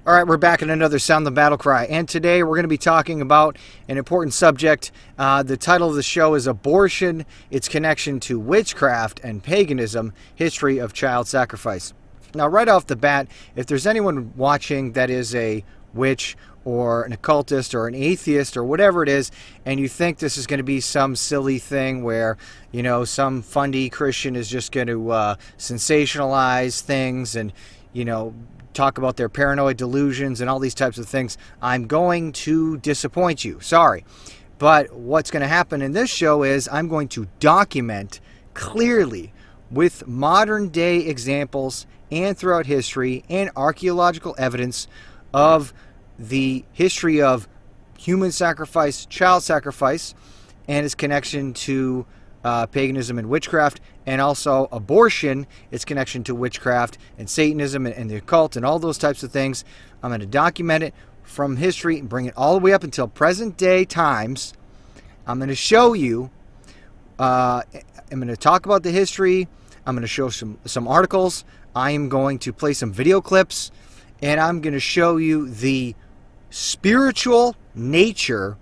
All right, we're back in another Sound the Battle Cry, and today we're going to be talking about an important subject. The title of the show is Abortion, Its Connection to Witchcraft and Paganism, History of Child Sacrifice. Now, right off the bat, if there's anyone watching that is a witch or an occultist or an atheist or whatever it is, and you think this is going to be some silly thing where, you know, some fundy Christian is just going to sensationalize things and, you know, talk about their paranoid delusions and all these types of things, I'm going to disappoint you. Sorry. But what's going to happen in this show is I'm going to document clearly with modern day examples and throughout history and archaeological evidence of the history of human sacrifice, child sacrifice, and its connection to paganism and witchcraft, and also abortion, its connection to witchcraft and Satanism and the occult and all those types of things. I'm going to document it from history and bring it all the way up until present day times. I'm going to show you, I'm going to talk about the history. I'm going to show some articles. I am going to play some video clips, and I'm going to show you the spiritual nature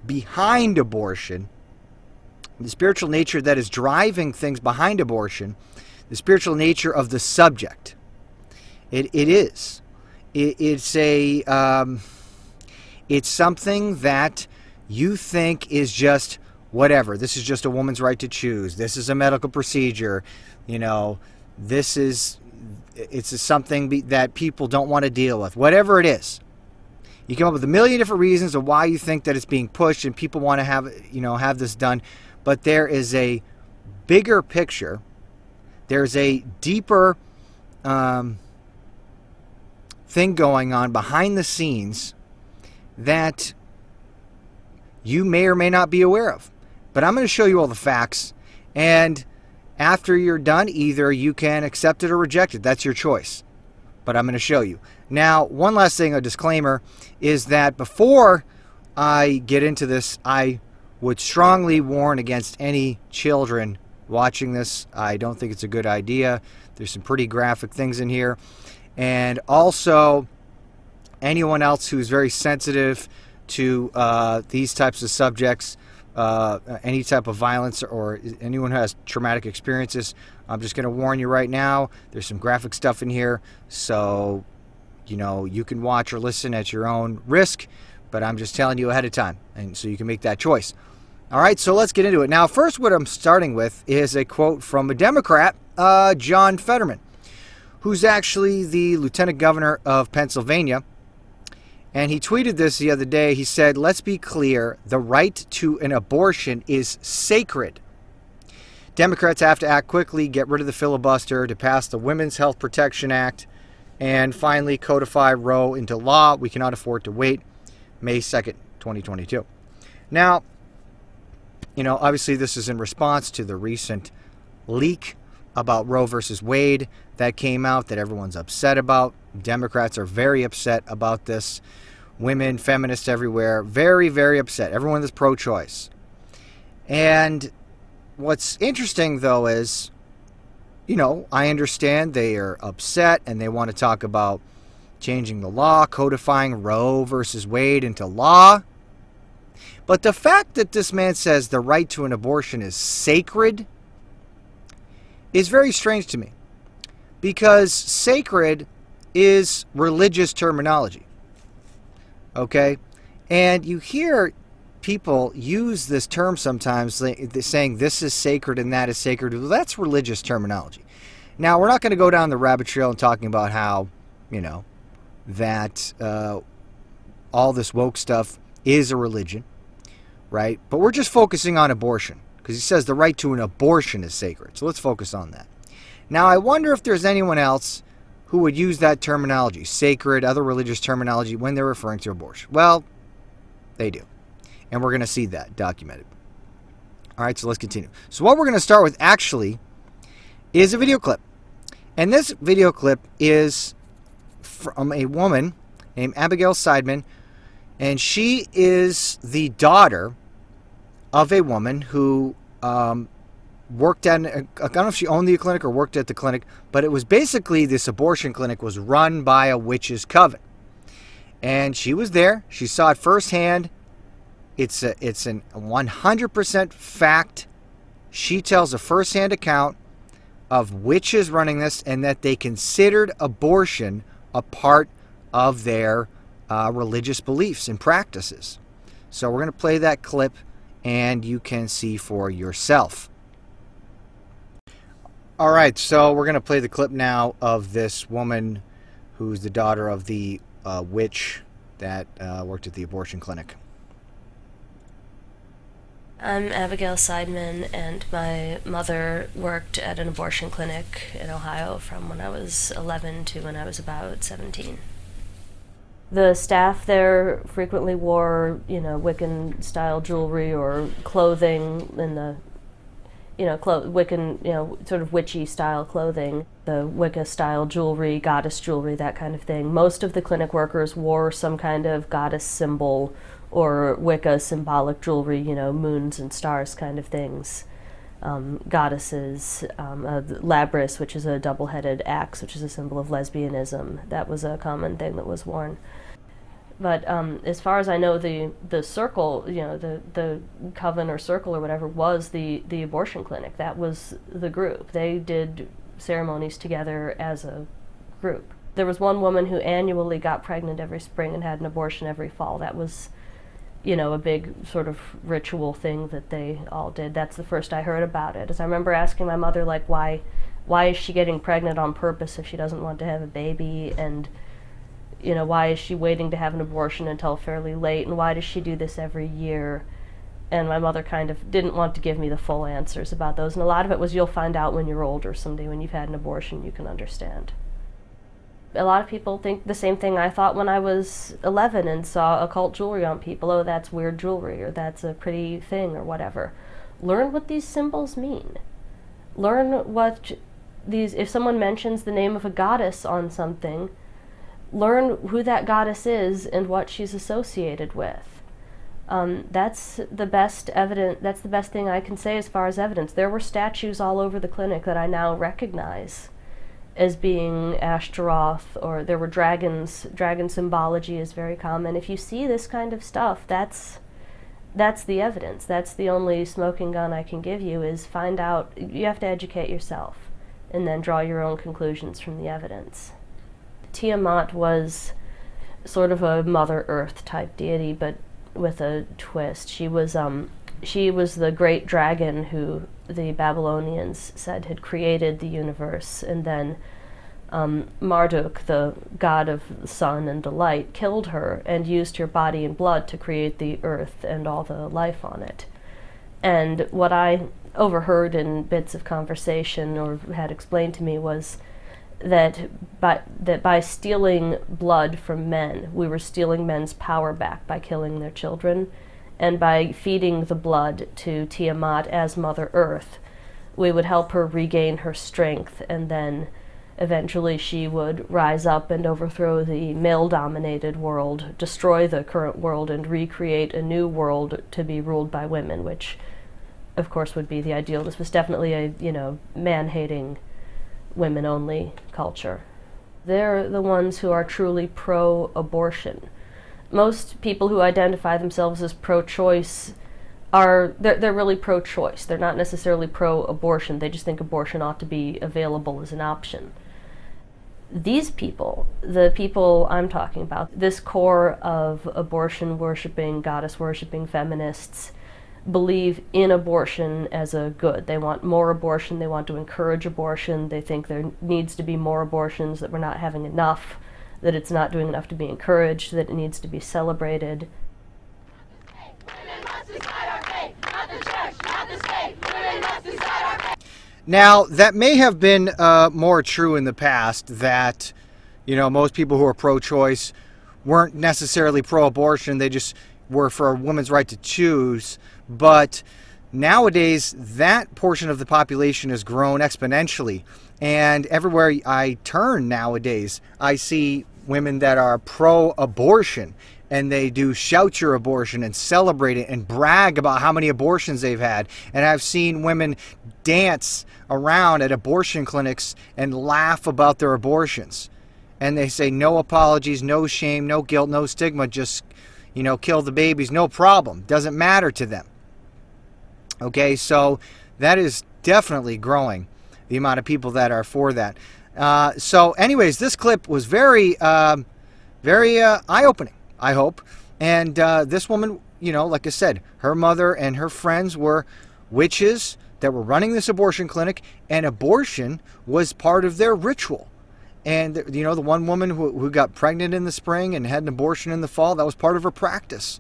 behind abortion, the spiritual nature that is driving things behind abortion, the spiritual nature of the subject. It's something that you think is just whatever. This is just a woman's right to choose. This is a medical procedure. You know, it's something that people don't want to deal with. Whatever it is. You come up with a million different reasons of why you think that it's being pushed and people want to have this done. But there is a bigger picture. There's a deeper thing going on behind the scenes that you may or may not be aware of. But I'm going to show you all the facts. And after you're done, either you can accept it or reject it. That's your choice. But I'm going to show you. Now, one last thing, a disclaimer, is that before I get into this, I would strongly warn against any children watching this. I don't think it's a good idea. There's some pretty graphic things in here. And also, anyone else who's very sensitive to these types of subjects, any type of violence, or anyone who has traumatic experiences, I'm just going to warn you right now, there's some graphic stuff in here. So, you know, you can watch or listen at your own risk, but I'm just telling you ahead of time, and so you can make that choice. All right, so let's get into it. Now, first, what I'm starting with is a quote from a Democrat, John Fetterman, who's actually the lieutenant governor of Pennsylvania. And he tweeted this the other day. He said, "Let's be clear, the right to an abortion is sacred. Democrats have to act quickly, get rid of the filibuster to pass the Women's Health Protection Act, and finally codify Roe into law. We cannot afford to wait. May 2nd, 2022. Now, you know, obviously this is in response to the recent leak about Roe versus Wade that came out that everyone's upset about. Democrats are very upset about this. Women, feminists everywhere, very, very upset. Everyone that's pro-choice. And what's interesting, though, is, you know, I understand they are upset and they want to talk about changing the law, codifying Roe versus Wade into law. But the fact that this man says the right to an abortion is sacred is very strange to me, because sacred is religious terminology. Okay? And you hear people use this term sometimes, saying this is sacred and that is sacred. Well, that's religious terminology. Now, we're not going to go down the rabbit trail and talking about how, you know, that all this woke stuff is a religion, right? But we're just focusing on abortion, because he says the right to an abortion is sacred. So let's focus on that. Now, I wonder if there's anyone else who would use that terminology, sacred, other religious terminology, when they're referring to abortion. Well, they do. And we're going to see that documented. All right, so let's continue. So what we're going to start with, actually, is a video clip. And this video clip is from a woman named Abigail Seidman, and she is the daughter of a woman who worked at, I don't know if she owned the clinic or worked at the clinic, but it was basically, this abortion clinic was run by a witch's coven. And she was there. She saw it firsthand. It's an 100% fact. She tells a firsthand account of witches running this, and that they considered abortion a part of their religious beliefs and practices. So we're going to play that clip, and you can see for yourself. All right, so we're going to play the clip now of this woman who's the daughter of the witch that worked at the abortion clinic. I'm Abigail Seidman, and my mother worked at an abortion clinic in Ohio from when I was 11 to when I was about 17. The staff there frequently wore, Wiccan-style jewelry or clothing in the, Wiccan, sort of witchy-style clothing. The Wicca-style jewelry, goddess jewelry, that kind of thing. Most of the clinic workers wore some kind of goddess symbol or Wicca symbolic jewelry, moons and stars kind of things. Goddesses, labrys, which is a double-headed axe, which is a symbol of lesbianism. That was a common thing that was worn. But as far as I know, the circle, the coven or circle or whatever was the abortion clinic. That was the group. They did ceremonies together as a group. There was one woman who annually got pregnant every spring and had an abortion every fall. That was, a big sort of ritual thing that they all did. That's the first I heard about it. As I remember asking my mother, like, why is she getting pregnant on purpose if she doesn't want to have a baby? And, why is she waiting to have an abortion until fairly late? And why does she do this every year? And my mother kind of didn't want to give me the full answers about those. And a lot of it was, you'll find out when you're older someday. When you've had an abortion, you can understand. A lot of people think the same thing I thought when I was 11 and saw occult jewelry on people. Oh, that's weird jewelry, or that's a pretty thing, or whatever. Learn what these symbols mean. Learn what these, if someone mentions the name of a goddess on something, learn who that goddess is and what she's associated with. That's the best evidence. That's the best thing I can say as far as evidence. There were statues all over the clinic that I now recognize as being Ashtaroth, or there were dragons. Dragon symbology is very common. If you see this kind of stuff, that's the evidence. That's the only smoking gun I can give you, is find out. You have to educate yourself and then draw your own conclusions from the evidence. Tiamat was sort of a Mother Earth type deity, but with a twist. She was the great dragon who the Babylonians said had created the universe, and then Marduk, the god of the sun and delight, killed her and used her body and blood to create the earth and all the life on it. And what I overheard in bits of conversation or had explained to me was that by stealing blood from men, we were stealing men's power back by killing their children. And by feeding the blood to Tiamat as Mother Earth, we would help her regain her strength, and then eventually she would rise up and overthrow the male-dominated world, destroy the current world, and recreate a new world to be ruled by women, which, of course, would be the ideal. This was definitely a, man-hating, women-only culture. They're the ones who are truly pro-abortion. Most people who identify themselves as pro-choice they're really pro-choice. They're not necessarily pro-abortion. They just think abortion ought to be available as an option. These people, the people I'm talking about, this core of abortion-worshipping, goddess-worshipping feminists, believe in abortion as a good. They want more abortion. They want to encourage abortion. They think there needs to be more abortions, that we're not having enough, that it's not doing enough to be encouraged, that it needs to be celebrated. Now, that may have been more true in the past, that, most people who are pro-choice weren't necessarily pro-abortion. They just were for a woman's right to choose. But nowadays, that portion of the population has grown exponentially. And everywhere I turn nowadays, I see women that are pro-abortion, and they do shout your abortion and celebrate it and brag about how many abortions they've had. And I've seen women dance around at abortion clinics and laugh about their abortions. And they say no apologies, no shame, no guilt, no stigma, just, kill the babies, no problem. Doesn't matter to them. Okay, so that is definitely growing, the amount of people that are for that. So anyways, this clip was very eye-opening, I hope. And this woman, like I said, her mother and her friends were witches that were running this abortion clinic, and abortion was part of their ritual. And, the one woman who got pregnant in the spring and had an abortion in the fall, that was part of her practice.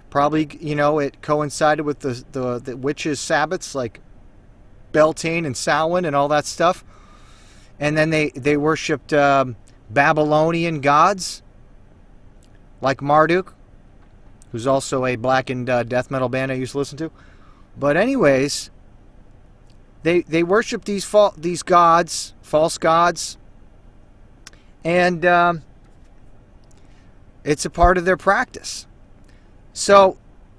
Probably, it coincided with the witches' Sabbats, like Beltane and Samhain and all that stuff. And then they worshipped Babylonian gods, like Marduk, who's also a blackened death metal band I used to listen to. But anyways, they worship these gods, false gods, and it's a part of their practice. So,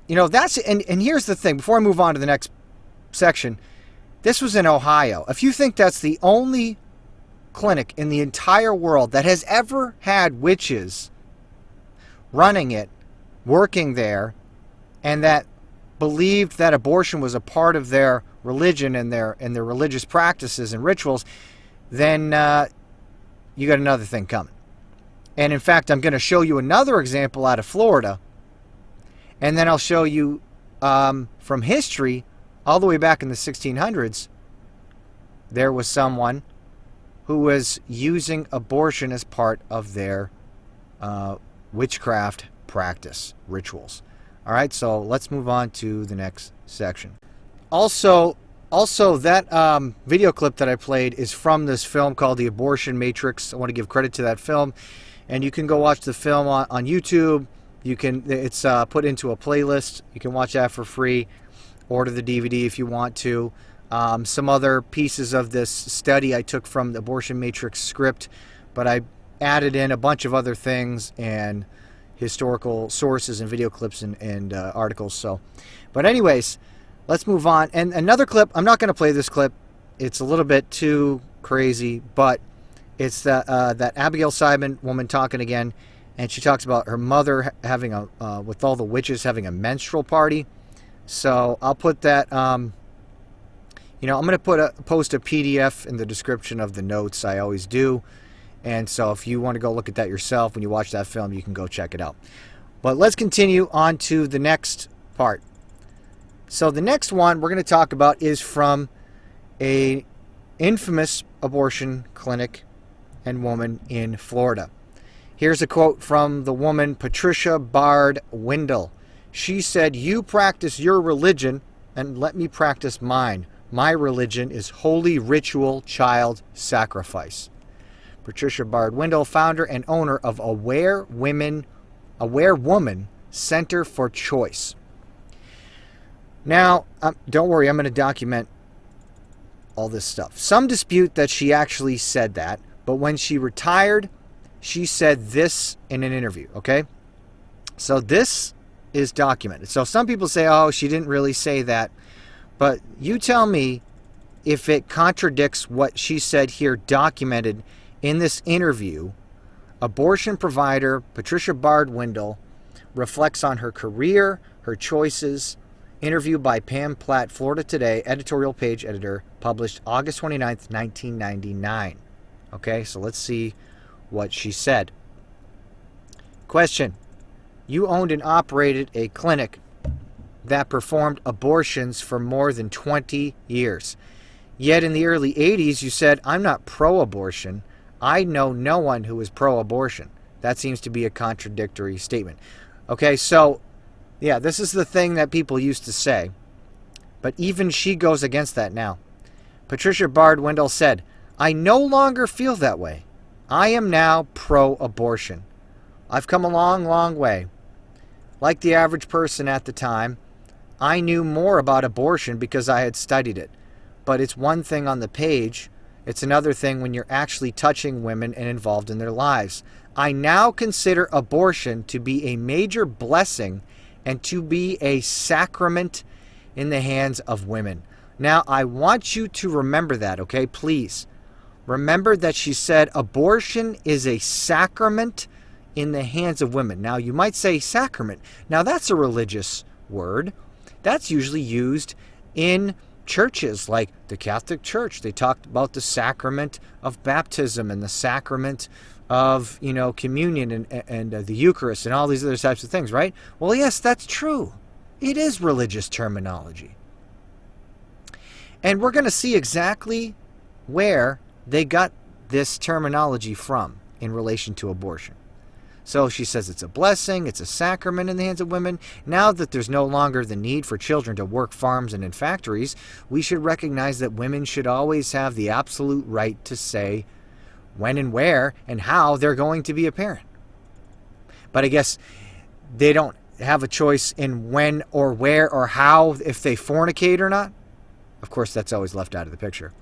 that's, and here's the thing, before I move on to the next section, this was in Ohio. If you think that's the only clinic in the entire world that has ever had witches running it, working there, and that believed that abortion was a part of their religion and their religious practices and rituals, then you got another thing coming. And in fact, I'm going to show you another example out of Florida, and then I'll show you from history, all the way back in the 1600s, there was someone who was using abortion as part of their witchcraft practice, rituals. All right, so let's move on to the next section. Also that video clip that I played is from this film called The Abortion Matrix. I want to give credit to that film, and you can go watch the film on YouTube. It's put into a playlist. You can watch that for free. Order the DVD if you want to. Some other pieces of this study I took from the Abortion Matrix script, but I added in a bunch of other things and historical sources and video clips and articles. So, but anyways, let's move on. And another clip, I'm not going to play this clip. It's a little bit too crazy, but it's that Abigail Simon woman talking again, and she talks about her mother having with all the witches having a menstrual party. So I'll put that, I'm going to post a PDF in the description of the notes. I always do. And so if you want to go look at that yourself when you watch that film, you can go check it out. But let's continue on to the next part. So the next one we're going to talk about is from a infamous abortion clinic and woman in Florida. Here's a quote from the woman, Patricia Bard Windle. She said, "You practice your religion and let me practice mine. My religion is holy ritual child sacrifice." Patricia Bard Windle, founder and owner of Aware Woman Center for Choice. Now, don't worry, I'm going to document all this stuff. Some dispute that she actually said that, but when she retired, she said this in an interview, okay? So this is documented. So some people say, oh, she didn't really say that, but you tell me if it contradicts what she said here documented in this interview. Abortion provider Patricia Bard Windle reflects on her career, her choices. Interview by Pam Platt, Florida Today, editorial page editor, published August 29th, 1999. Okay, so let's see what she said. Question: you owned and operated a clinic that performed abortions for more than 20 years. Yet in the early 80s, you said, "I'm not pro-abortion. I know no one who is pro-abortion." That seems to be a contradictory statement. Okay, so, yeah, this is the thing that people used to say. But even she goes against that now. Patricia Bard Windle said, "I no longer feel that way. I am now pro-abortion. I've come a long, long way. Like the average person at the time, I knew more about abortion because I had studied it. But it's one thing on the page. It's another thing when you're actually touching women and involved in their lives. I now consider abortion to be a major blessing and to be a sacrament in the hands of women." Now, I want you to remember that, okay? Please. Remember that she said abortion is a sacrament in the hands of women. Now, you might say sacrament. Now, that's a religious word. That's usually used in churches like the Catholic Church. They talked about the sacrament of baptism and the sacrament of, communion and the Eucharist and all these other types of things, right? Well, yes, that's true. It is religious terminology. And we're going to see exactly where they got this terminology from in relation to abortion. So she says it's a blessing, it's a sacrament in the hands of women. Now that there's no longer the need for children to work farms and in factories, we should recognize that women should always have the absolute right to say when and where and how they're going to be a parent. But I guess they don't have a choice in when or where or how, if they fornicate or not. Of course, that's always left out of the picture.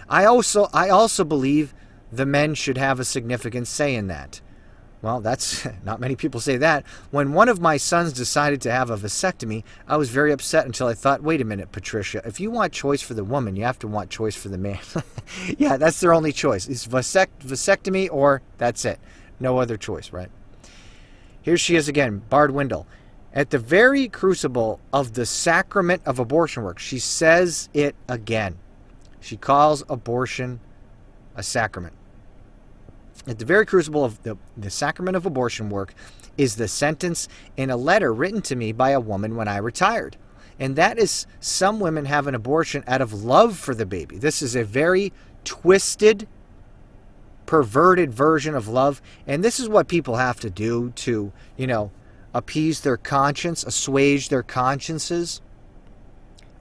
I also believe the men should have a significant say in that. Well, that's not many people say that. When one of my sons decided to have a vasectomy, I was very upset until I thought, wait a minute, Patricia, if you want choice for the woman, you have to want choice for the man. Yeah, that's their only choice. It's vasectomy or that's it. No other choice, right? Here she is again, Bard Windle. At the very crucible of the sacrament of abortion work, she says it again. She calls abortion a sacrament. At the very crucible of the sacrament of abortion work is the sentence in a letter written to me by a woman when I retired. And that is, some women have an abortion out of love for the baby. This is a very twisted, perverted version of love. And this is what people have to do to, appease their conscience, assuage their consciences.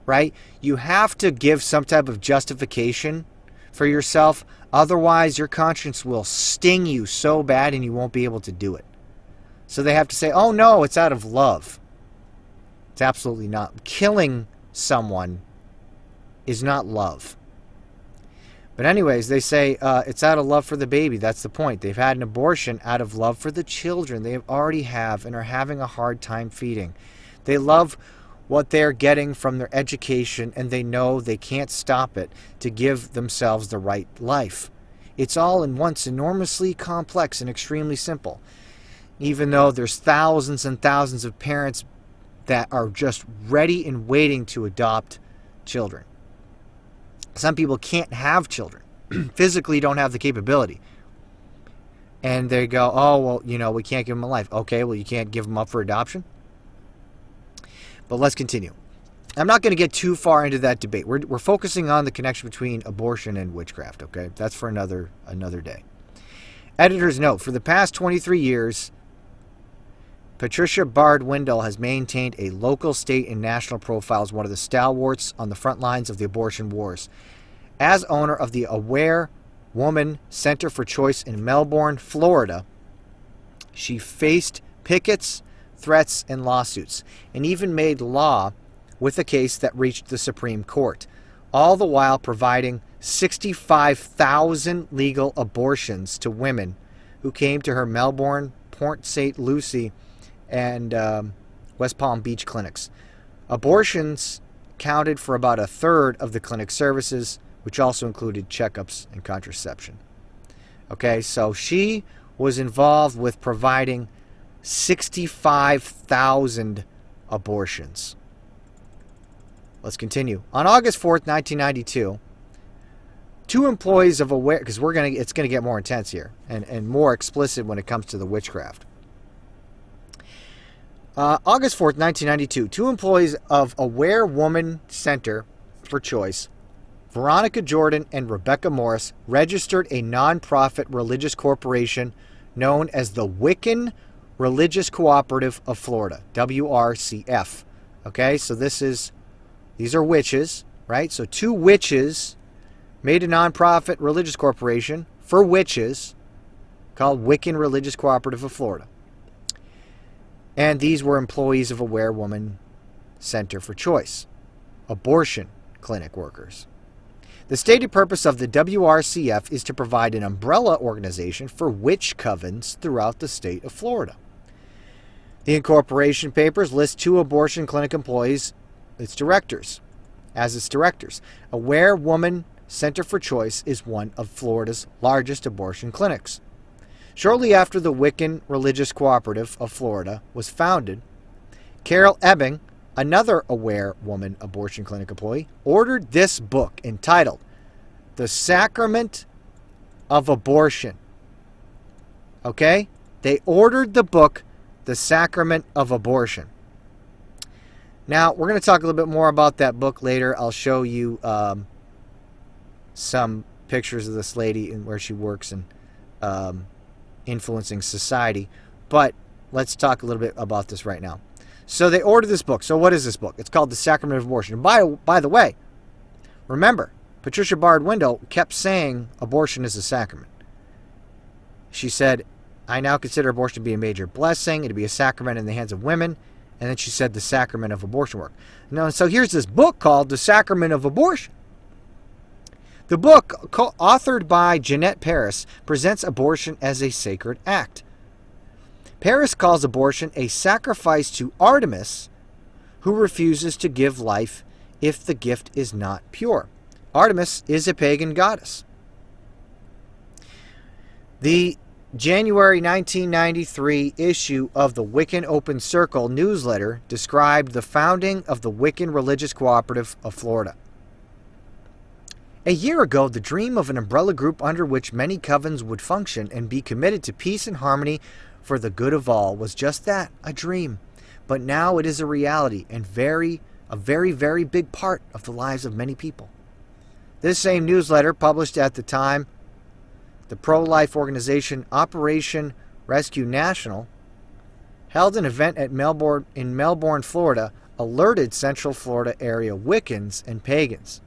Right? You have to give some type of justification for yourself. Otherwise, your conscience will sting you so bad and you won't be able to do it. So they have to say, oh no, it's out of love. It's absolutely not. Killing someone is not love. But anyways, they say it's out of love for the baby. That's the point. They've had an abortion out of love for the children they already have and are having a hard time feeding. They love what they're getting from their education, and they know they can't stop it to give themselves the right life. It's all in once enormously complex and extremely simple. Even though there's thousands and thousands of parents that are just ready and waiting to adopt children. Some people can't have children, physically don't have the capability. And they go, oh, well, we can't give them a life. Okay, well, you can't give them up for adoption? But let's continue. I'm not going to get too far into that debate. We're focusing on the connection between abortion and witchcraft, okay? That's for another day. Editor's note, for the past 23 years, Patricia Bard Windle has maintained a local, state, and national profile as one of the stalwarts on the front lines of the abortion wars. As owner of the Aware Woman Center for Choice in Melbourne, Florida, she faced pickets, threats, and lawsuits, and even made law with a case that reached the Supreme Court, all the while providing 65,000 legal abortions to women who came to her Melbourne, Port St. Lucie, and West Palm Beach clinics. Abortions counted for about a third of the clinic services, which also included checkups and contraception. Okay, so she was involved with providing 65,000 abortions. Let's continue. On August 4th, 1992, two employees of Aware, because it's gonna get more intense here and more explicit when it comes to the witchcraft. August 4th, 1992, two employees of Aware Woman Center for Choice, Veronica Jordan and Rebecca Morris, registered a non-profit religious corporation known as the Wiccan Religious Cooperative of Florida, WRCF. Okay, so these are witches, right? So two witches made a non-profit religious corporation for witches called Wiccan Religious Cooperative of Florida. And these were employees of Aware Woman Center for Choice, abortion clinic workers. The stated purpose of the WRCF is to provide an umbrella organization for witch covens throughout the state of Florida. The incorporation papers list two abortion clinic employees, its directors. as its directors. Aware Woman Center for Choice is one of Florida's largest abortion clinics. Shortly after the Wiccan Religious Cooperative of Florida was founded, Carol Ebbing, another Aware Woman abortion clinic employee, ordered this book entitled The Sacrament of Abortion. Okay? They ordered the book, The Sacrament of Abortion. Now, we're going to talk a little bit more about that book later. I'll show you some pictures of this lady and where she works and influencing society. But let's talk a little bit about this right now. So they ordered this book. So what is this book? It's called The Sacrament of Abortion. And by the way, remember, Patricia Bard-Window kept saying abortion is a sacrament. She said, I now consider abortion to be a major blessing, to be a sacrament in the hands of women. And then she said the sacrament of abortion work. Now, so here's this book called The Sacrament of Abortion. The book, authored by Jeanette Paris, presents abortion as a sacred act. Paris calls abortion a sacrifice to Artemis, who refuses to give life if the gift is not pure. Artemis is a pagan goddess. The January 1993 issue of the Wiccan Open Circle newsletter described the founding of the Wiccan Religious Cooperative of Florida. A year ago, the dream of an umbrella group under which many covens would function and be committed to peace and harmony for the good of all was just that, a dream. But now it is a reality and a very, very big part of the lives of many people. This same newsletter, published at the time, the pro-life organization Operation Rescue National held an event in Melbourne, Florida, alerted Central Florida area Wiccans and pagans.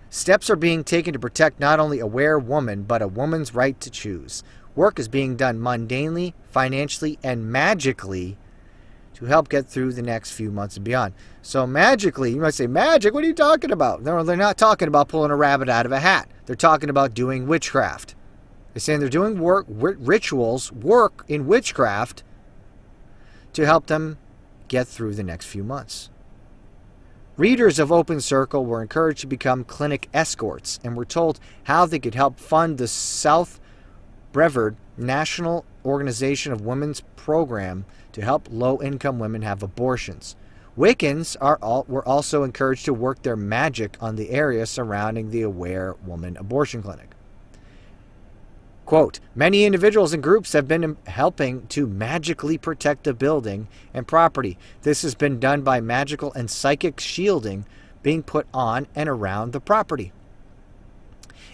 Steps are being taken to protect not only Aware Woman, but a woman's right to choose. Work is being done mundanely, financially, and magically to help get through the next few months and beyond. So magically, you might say, magic, what are you talking about? No, they're not talking about pulling a rabbit out of a hat. They're talking about doing witchcraft. They're saying they're doing rituals, work in witchcraft to help them get through the next few months. Readers of Open Circle were encouraged to become clinic escorts and were told how they could help fund the South Brevard National Organization of Women's program to help low-income women have abortions. Wiccans were also encouraged to work their magic on the area surrounding the Aware Woman abortion clinic. Quote, many individuals and groups have been helping to magically protect the building and property. This has been done by magical and psychic shielding being put on and around the property.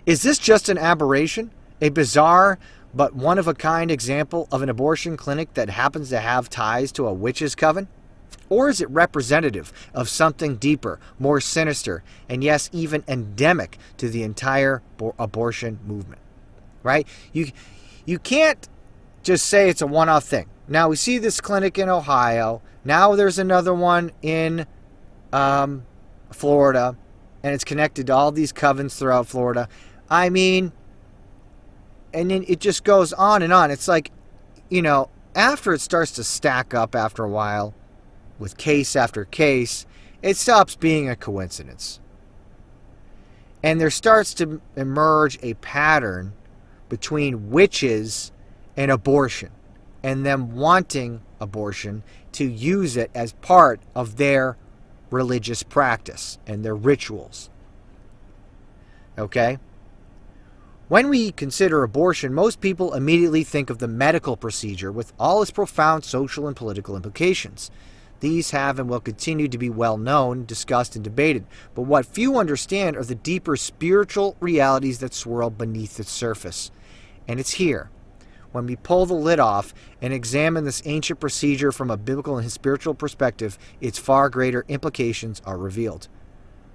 Is this just an aberration? A bizarre but one-of-a-kind example of an abortion clinic that happens to have ties to a witch's coven? Or is it representative of something deeper, more sinister, and yes, even endemic to the entire abortion movement? Right? You can't just say it's a one-off thing. Now, we see this clinic in Ohio. Now there's another one in Florida, and it's connected to all these covens throughout Florida. I mean, and then it just goes on and on. It's like, after it starts to stack up after a while, with case after case, it stops being a coincidence. And there starts to emerge a pattern between witches and abortion, and them wanting abortion to use it as part of their religious practice and their rituals. Okay? When we consider abortion, most people immediately think of the medical procedure with all its profound social and political implications. These have and will continue to be well known, discussed, and debated. But what few understand are the deeper spiritual realities that swirl beneath its surface. And it's here, when we pull the lid off and examine this ancient procedure from a biblical and spiritual perspective, its far greater implications are revealed.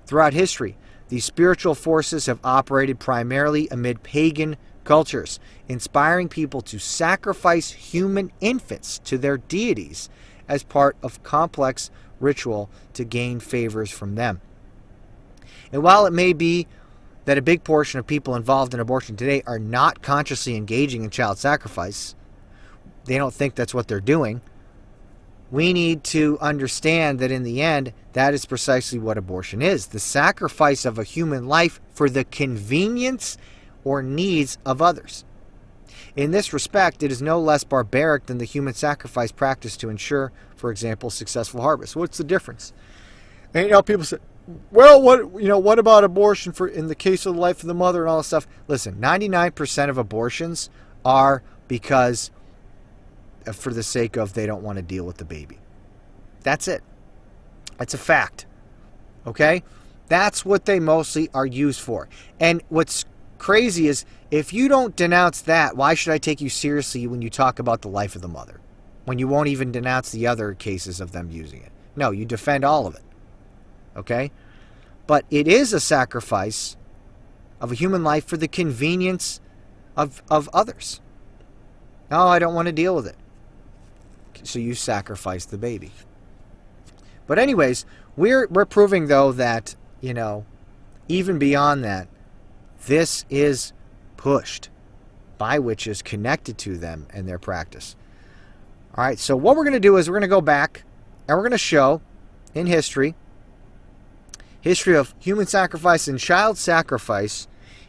Throughout history, these spiritual forces have operated primarily amid pagan cultures, inspiring people to sacrifice human infants to their deities as part of complex ritual to gain favors from them. And while it may be that a big portion of people involved in abortion today are not consciously engaging in child sacrifice, they don't think that's what they're doing, we need to understand that in the end, That is precisely what abortion is, the sacrifice of a human life for the convenience or needs of others. In this respect, it is no less barbaric than the human sacrifice practice to ensure, for example, successful harvest. What's the difference? And people say, well, what about abortion in the case of the life of the mother and all this stuff? Listen, 99% of abortions are because for the sake of they don't want to deal with the baby. That's it. That's a fact. Okay? That's what they mostly are used for. And what's crazy is if you don't denounce that, why should I take you seriously when you talk about the life of the mother? When you won't even denounce the other cases of them using it. No, you defend all of it. Okay? But it is a sacrifice of a human life for the convenience of others. No, I don't want to deal with it. So you sacrifice the baby. But anyways, we're proving, though, that, even beyond that, this is pushed by witches connected to them and their practice. All right, so what we're going to do is we're going to go back and we're going to show in history of human sacrifice and child sacrifice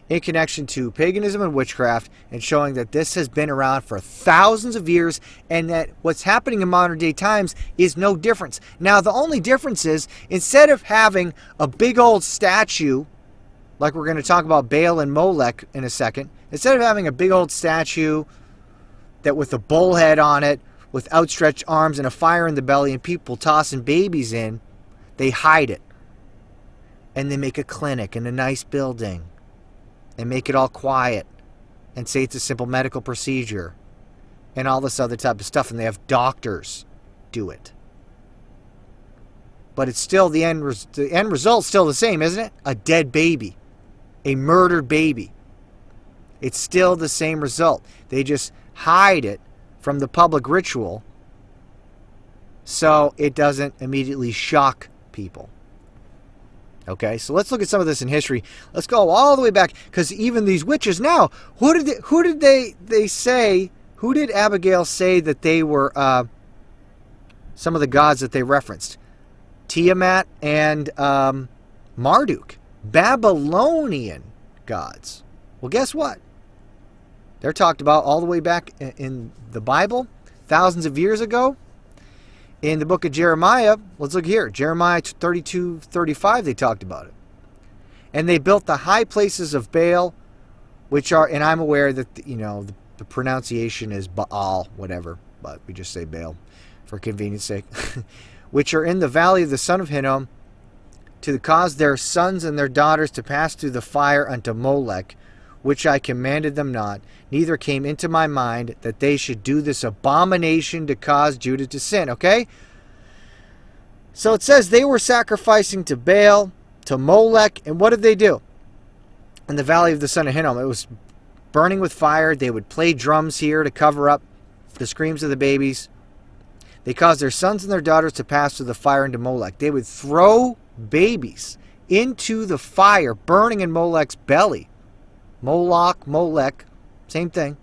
in connection to paganism and witchcraft, and showing that this has been around for thousands of years and that what's happening in modern day times is no difference. Now, the only difference is instead of having a big old statue, like we're going to talk about Baal and Molech in a second, instead of having a big old statue that with a bull head on it, with outstretched arms and a fire in the belly and people tossing babies in, they hide it. And they make a clinic in a nice building and make it all quiet and say it's a simple medical procedure and all this other type of stuff, and they have doctors do it. But it's still the end result's still the same, isn't it? A dead baby. A murdered baby. It's still the same result. They just hide it from the public ritual so it doesn't immediately shock people. Okay, so let's look at some of this in history. Let's go all the way back, because even these witches now, who did Abigail say that they were some of the gods that they referenced? Tiamat and Marduk, Babylonian gods. Well, guess what? They're talked about all the way back in the Bible, thousands of years ago. In the book of Jeremiah, let's look here. Jeremiah 32:35, they talked about it. And they built the high places of Baal, which are, and I'm aware that, the pronunciation is Baal, whatever, but we just say Baal for convenience sake, which are in the valley of the son of Hinnom, to cause their sons and their daughters to pass through the fire unto Molech, which I commanded them not, neither came into my mind that they should do this abomination to cause Judah to sin. Okay? So it says they were sacrificing to Baal, to Molech, and what did they do? In the valley of the son of Hinnom, it was burning with fire. They would play drums here to cover up the screams of the babies. They caused their sons and their daughters to pass through the fire into Molech. They would throw babies into the fire, burning in Molech's belly. Molech, same thing.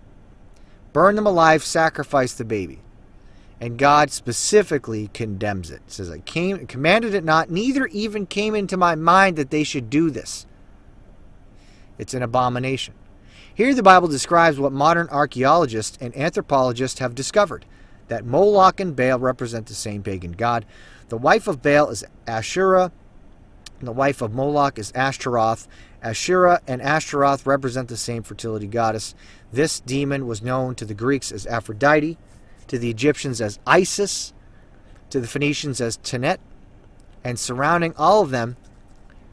Burn them alive, sacrifice the baby. And God specifically condemns it. It says, I commanded it not, neither even came into my mind that they should do this. It's an abomination. Here the Bible describes what modern archaeologists and anthropologists have discovered, that Moloch and Baal represent the same pagan god. The wife of Baal is Asherah, and the wife of Moloch is Ashtaroth. Asherah and Ashtaroth represent the same fertility goddess. This demon was known to the Greeks as Aphrodite, to the Egyptians as Isis, to the Phoenicians as Tenet, and surrounding all of them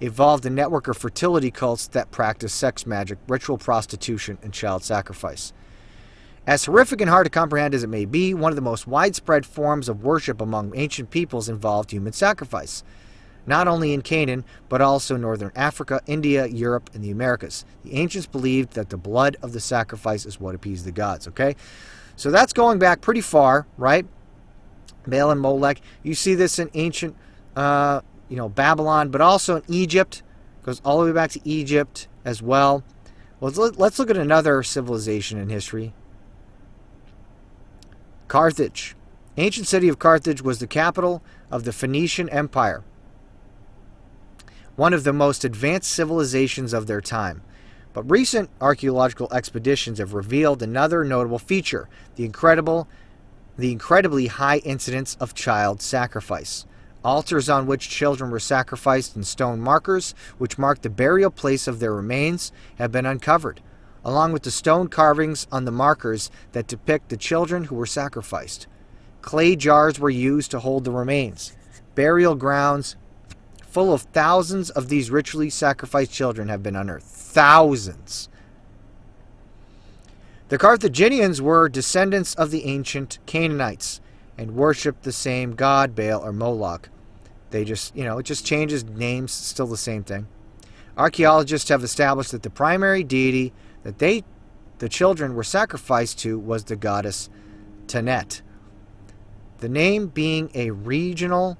evolved a network of fertility cults that practice sex magic, ritual prostitution, and child sacrifice. As horrific and hard to comprehend as it may be, one of the most widespread forms of worship among ancient peoples involved human sacrifice. Not only in Canaan, but also northern Africa, India, Europe, and the Americas. The ancients believed that the blood of the sacrifice is what appeased the gods, okay? So that's going back pretty far, right? Baal and Molech. You see this in ancient, Babylon, but also in Egypt. It goes all the way back to Egypt as well. Well, let's look at another civilization in history. Carthage. Ancient city of Carthage was the capital of the Phoenician Empire. one of the most advanced civilizations of their time. But recent archaeological expeditions have revealed another notable feature, the incredibly high incidence of child sacrifice. Altars on which children were sacrificed and stone markers, which mark the burial place of their remains, have been uncovered, along with the stone carvings on the markers that depict the children who were sacrificed. Clay jars were used to hold the remains. Burial grounds full of thousands of these ritually sacrificed children have been unearthed. Thousands. The Carthaginians were descendants of the ancient Canaanites and worshipped the same god, Baal or Moloch. They just, it just changes names, still the same thing. Archaeologists have established that the primary deity that the children were sacrificed to was the goddess Tanit. The name being a regional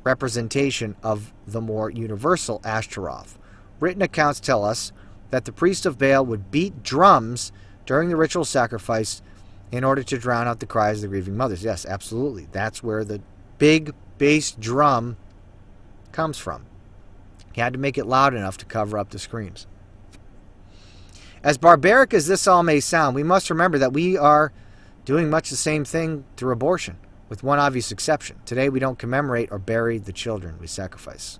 representation of the more universal Ashtaroth. Written accounts tell us that the priest of Baal would beat drums during the ritual sacrifice in order to drown out the cries of the grieving mothers. Yes, absolutely. That's where the big bass drum comes from. He had to make it loud enough to cover up the screams. As barbaric as this all may sound, we must remember that we are doing much the same thing through abortion, with one obvious exception. Today we don't commemorate or bury the children we sacrifice.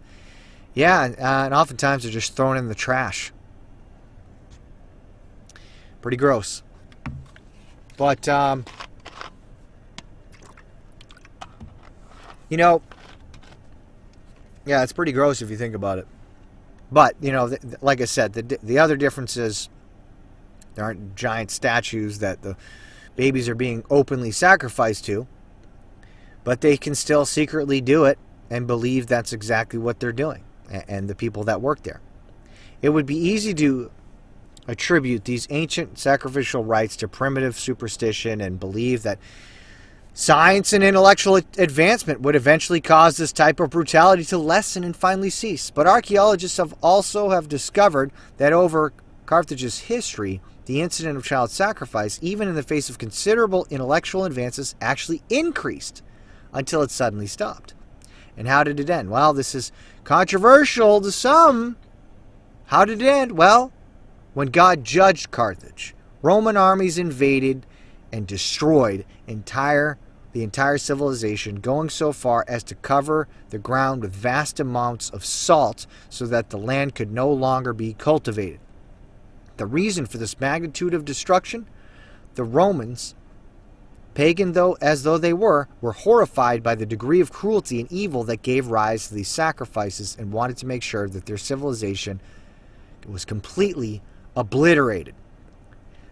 Yeah, and oftentimes they're just thrown in the trash. Pretty gross. But, yeah, it's pretty gross if you think about it. But, like I said, the other difference is there aren't giant statues that the babies are being openly sacrificed to. But they can still secretly do it and believe that's exactly what they're doing, and the people that work there. It would be easy to attribute these ancient sacrificial rites to primitive superstition and believe that science and intellectual advancement would eventually cause this type of brutality to lessen and finally cease. But archaeologists have discovered that over Carthage's history, the incident of child sacrifice, even in the face of considerable intellectual advances, actually increased until it suddenly stopped. And how did it end? Well, this is controversial to some. How did it end? Well, when God judged Carthage, Roman armies invaded and destroyed the entire civilization, going so far as to cover the ground with vast amounts of salt so that the land could no longer be cultivated. The reason for this magnitude of destruction? The Romans, pagan as though they were horrified by the degree of cruelty and evil that gave rise to these sacrifices and wanted to make sure that their civilization was completely obliterated.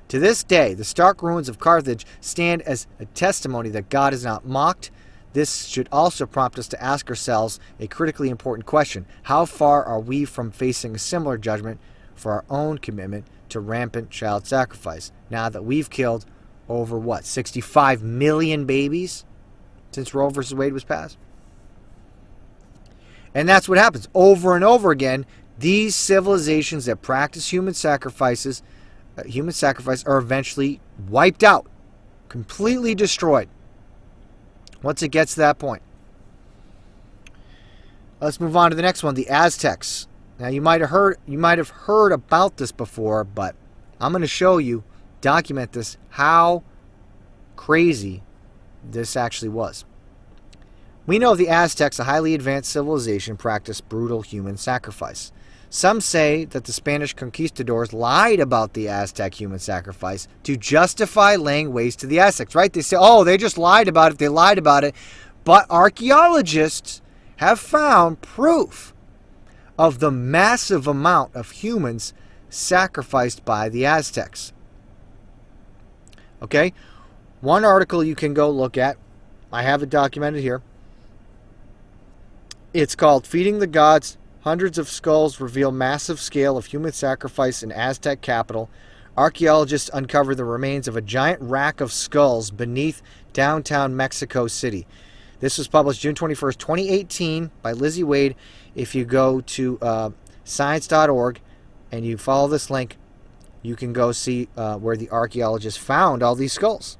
To this day, the stark ruins of Carthage stand as a testimony that God is not mocked. This should also prompt us to ask ourselves a critically important question. How far are we from facing a similar judgment for our own commitment to rampant child sacrifice, now that we've killed over 65 million babies since Roe versus Wade was passed? And that's what happens over and over again. These civilizations that practice human sacrifice are eventually wiped out, completely destroyed once it gets to that point. Let's move on to the next one, the Aztecs. Now you might have heard about this before, but I'm going to show you, document this, how crazy this actually was. We know the Aztecs, a highly advanced civilization, practiced brutal human sacrifice. Some say that the Spanish conquistadors lied about the Aztec human sacrifice to justify laying waste to the Aztecs, right? They say, they just lied about it. They lied about it. But archaeologists have found proof of the massive amount of humans sacrificed by the Aztecs. Okay? One article you can go look at. I have it documented here. It's called Feeding the Gods. Hundreds of skulls reveal massive scale of human sacrifice in Aztec capital. Archaeologists uncover the remains of a giant rack of skulls beneath downtown Mexico City. This was published June 21st, 2018 by Lizzie Wade. If you go to science.org and you follow this link, you can go see where the archaeologists found all these skulls.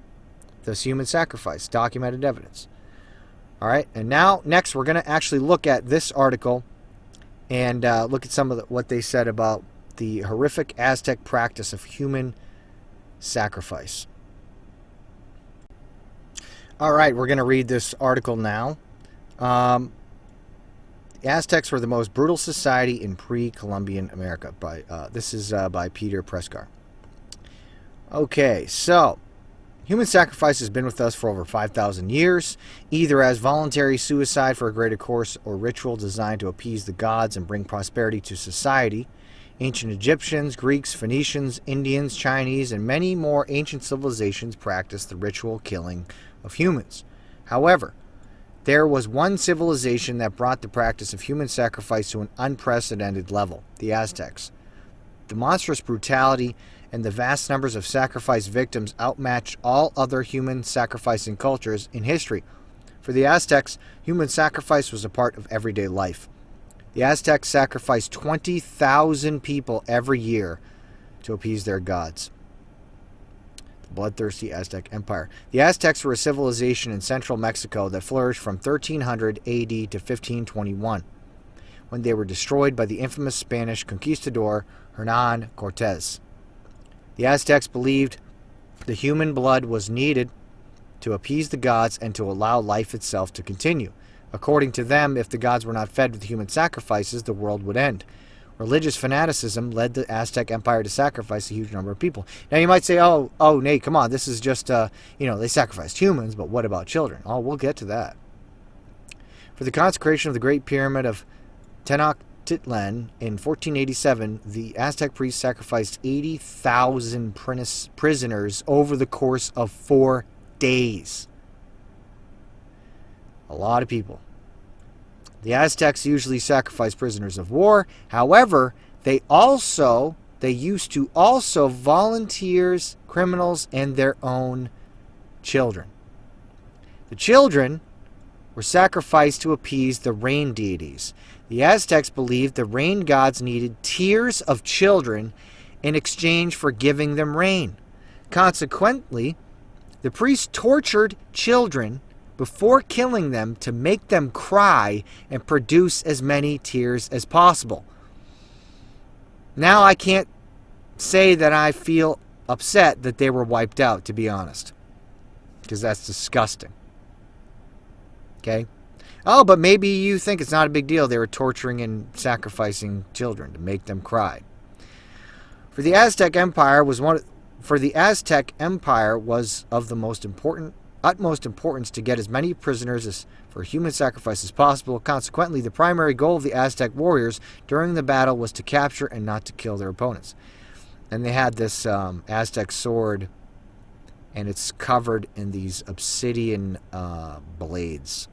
This human sacrifice, documented evidence. All right, and now next we're going to actually look at this article and look at some of what they said about the horrific Aztec practice of human sacrifice. All right, we're going to read this article now. The Aztecs were the most brutal society in pre-Columbian America. This is by Peter Prescar. Okay, so human sacrifice has been with us for over 5,000 years, either as voluntary suicide for a greater cause or ritual designed to appease the gods and bring prosperity to society. Ancient Egyptians, Greeks, Phoenicians, Indians, Chinese, and many more ancient civilizations practiced the ritual killing of humans. However, there was one civilization that brought the practice of human sacrifice to an unprecedented level: the Aztecs. The monstrous brutality and the vast numbers of sacrifice victims outmatched all other human sacrificing cultures in history. For the Aztecs, human sacrifice was a part of everyday life. The Aztecs sacrificed 20,000 people every year to appease their gods. The bloodthirsty Aztec Empire. The Aztecs were a civilization in central Mexico that flourished from 1300 AD to 1521, when they were destroyed by the infamous Spanish conquistador Hernán Cortés. The Aztecs believed the human blood was needed to appease the gods and to allow life itself to continue. According to them, if the gods were not fed with human sacrifices, the world would end. Religious fanaticism led the Aztec Empire to sacrifice a huge number of people. Now you might say, oh, Nate, come on, this is just, they sacrificed humans, but what about children? Oh, we'll get to that. For the consecration of the Great Pyramid of Tenochtitlan in 1487, the Aztec priests sacrificed 80,000 prisoners over the course of 4 days. A lot of people. The Aztecs usually sacrificed prisoners of war. However, they used to also volunteers, criminals, and their own children. The children were sacrificed to appease the rain deities. The Aztecs believed the rain gods needed tears of children in exchange for giving them rain. Consequently, the priests tortured children before killing them to make them cry and produce as many tears as possible. Now I can't say that I feel upset that they were wiped out, to be honest, because that's disgusting. Okay? Oh, but maybe you think it's not a big deal. They were torturing and sacrificing children to make them cry. For the Aztec Empire was of the utmost importance to get as many prisoners as for human sacrifice as possible. Consequently, the primary goal of the Aztec warriors during the battle was to capture and not to kill their opponents. And they had this Aztec sword, and it's covered in these obsidian blades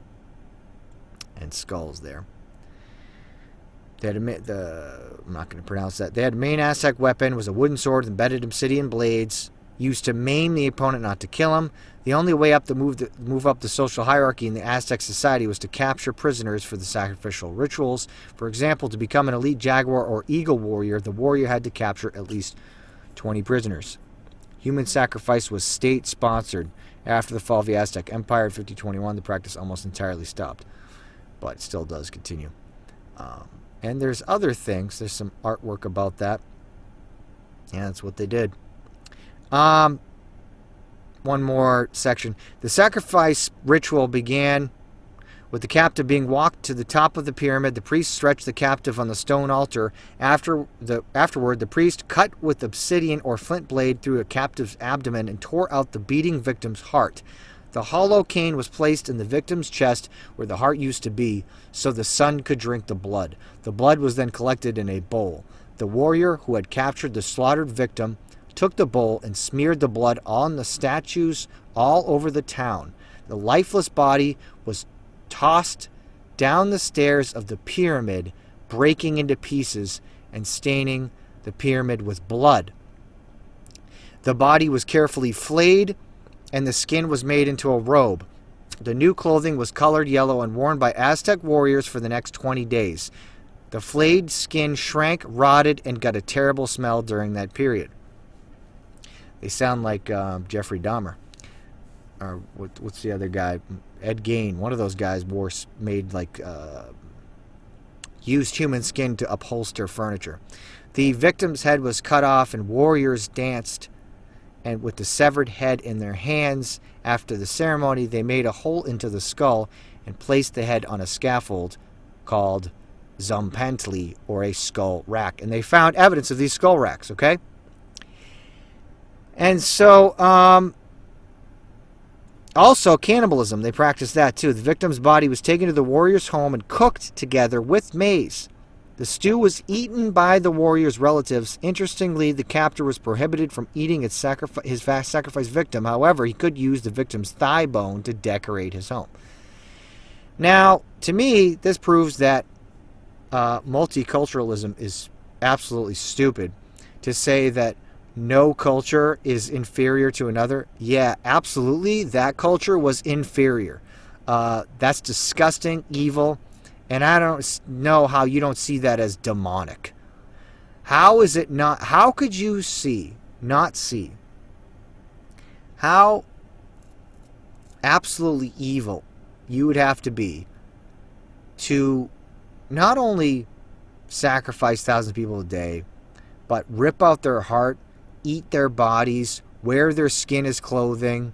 and skulls there. They had I'm not going to pronounce that. They had a main Aztec weapon was a wooden sword with embedded obsidian blades used to maim the opponent, not to kill him. The only way up to move up the social hierarchy in the Aztec society was to capture prisoners for the sacrificial rituals. For example, to become an elite jaguar or eagle warrior, the warrior had to capture at least 20 prisoners. Human sacrifice was state-sponsored. After the fall of the Aztec Empire in 1521, the practice almost entirely stopped, but it still does continue. And there's other things. There's some artwork about that. Yeah, that's what they did. One more section. The sacrifice ritual began with the captive being walked to the top of the pyramid. The priest stretched the captive on the stone altar. Afterward, the priest cut with obsidian or flint blade through a captive's abdomen and tore out the beating victim's heart. The hollow cane was placed in the victim's chest where the heart used to be, so the son could drink the blood. The blood was then collected in a bowl. The warrior who had captured the slaughtered victim took the bowl and smeared the blood on the statues all over the town. The lifeless body was tossed down the stairs of the pyramid, breaking into pieces and staining the pyramid with blood. The body was carefully flayed, and the skin was made into a robe. The new clothing was colored yellow and worn by Aztec warriors for the next 20 days. The flayed skin shrank, rotted, and got a terrible smell during that period. They sound like Jeffrey Dahmer. Or what's the other guy? Ed Gein. One of those guys made like used human skin to upholster furniture. The victim's head was cut off and warriors danced and with the severed head in their hands. After the ceremony, they made a hole into the skull and placed the head on a scaffold called Zompantli, or a skull rack. And they found evidence of these skull racks, okay? And so, also cannibalism, they practiced that too. The victim's body was taken to the warrior's home and cooked together with maize. The stew was eaten by the warrior's relatives. Interestingly, the captor was prohibited from eating his sacrificed victim. However, he could use the victim's thigh bone to decorate his home. Now, to me, this proves that multiculturalism is absolutely stupid. To say that no culture is inferior to another, yeah, absolutely, that culture was inferior. That's disgusting, evil. And I don't know how you don't see that as demonic. How is it not? How could you not see how absolutely evil you would have to be to not only sacrifice thousands of people a day, but rip out their heart, eat their bodies, wear their skin as clothing,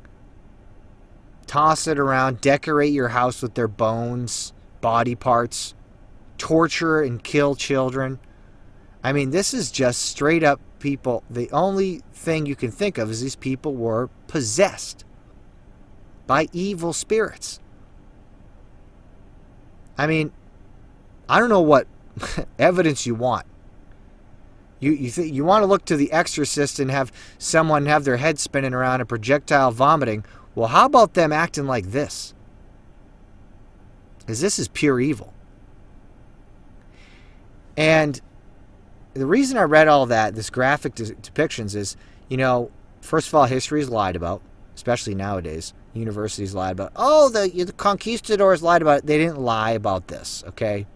toss it around, decorate your house with their bones, body parts, torture and kill children. I mean, this is just straight up people. The only thing you can think of is these people were possessed by evil spirits. I mean, I don't know what evidence you want. You want to look to The Exorcist and have someone have their head spinning around and projectile vomiting. Well, how about them acting like this? Because this is pure evil. And the reason I read all that, this graphic depictions, is, first of all, history is lied about, especially nowadays. Universities lied about, the conquistadors lied about it. They didn't lie about this, okay?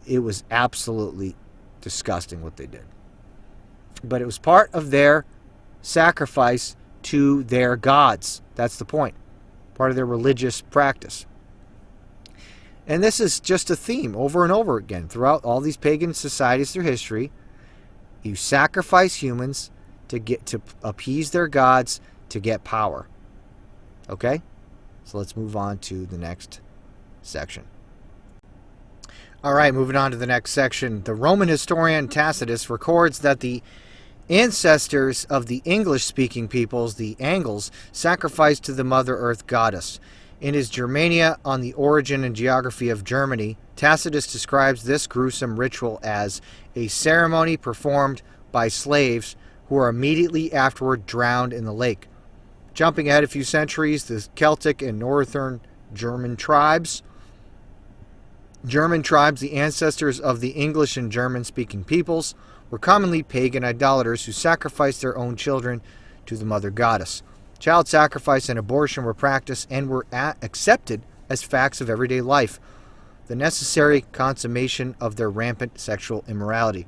It was absolutely disgusting what they did. But it was part of their sacrifice to their gods. That's the point. Part of their religious practice. And this is just a theme over and over again throughout all these pagan societies through history. You sacrifice humans to appease their gods to get power. Okay? So let's move on to the next section. All right, moving on to the next section. The Roman historian Tacitus records that the ancestors of the English-speaking peoples, the Angles, sacrificed to the Mother Earth goddess. In his Germania on the Origin and Geography of Germany, Tacitus describes this gruesome ritual as a ceremony performed by slaves who are immediately afterward drowned in the lake. Jumping ahead a few centuries, the Celtic and northern German tribes, the ancestors of the English and German-speaking peoples, were commonly pagan idolaters who sacrificed their own children to the mother goddess. Child sacrifice and abortion were practiced and were accepted as facts of everyday life, the necessary consummation of their rampant sexual immorality.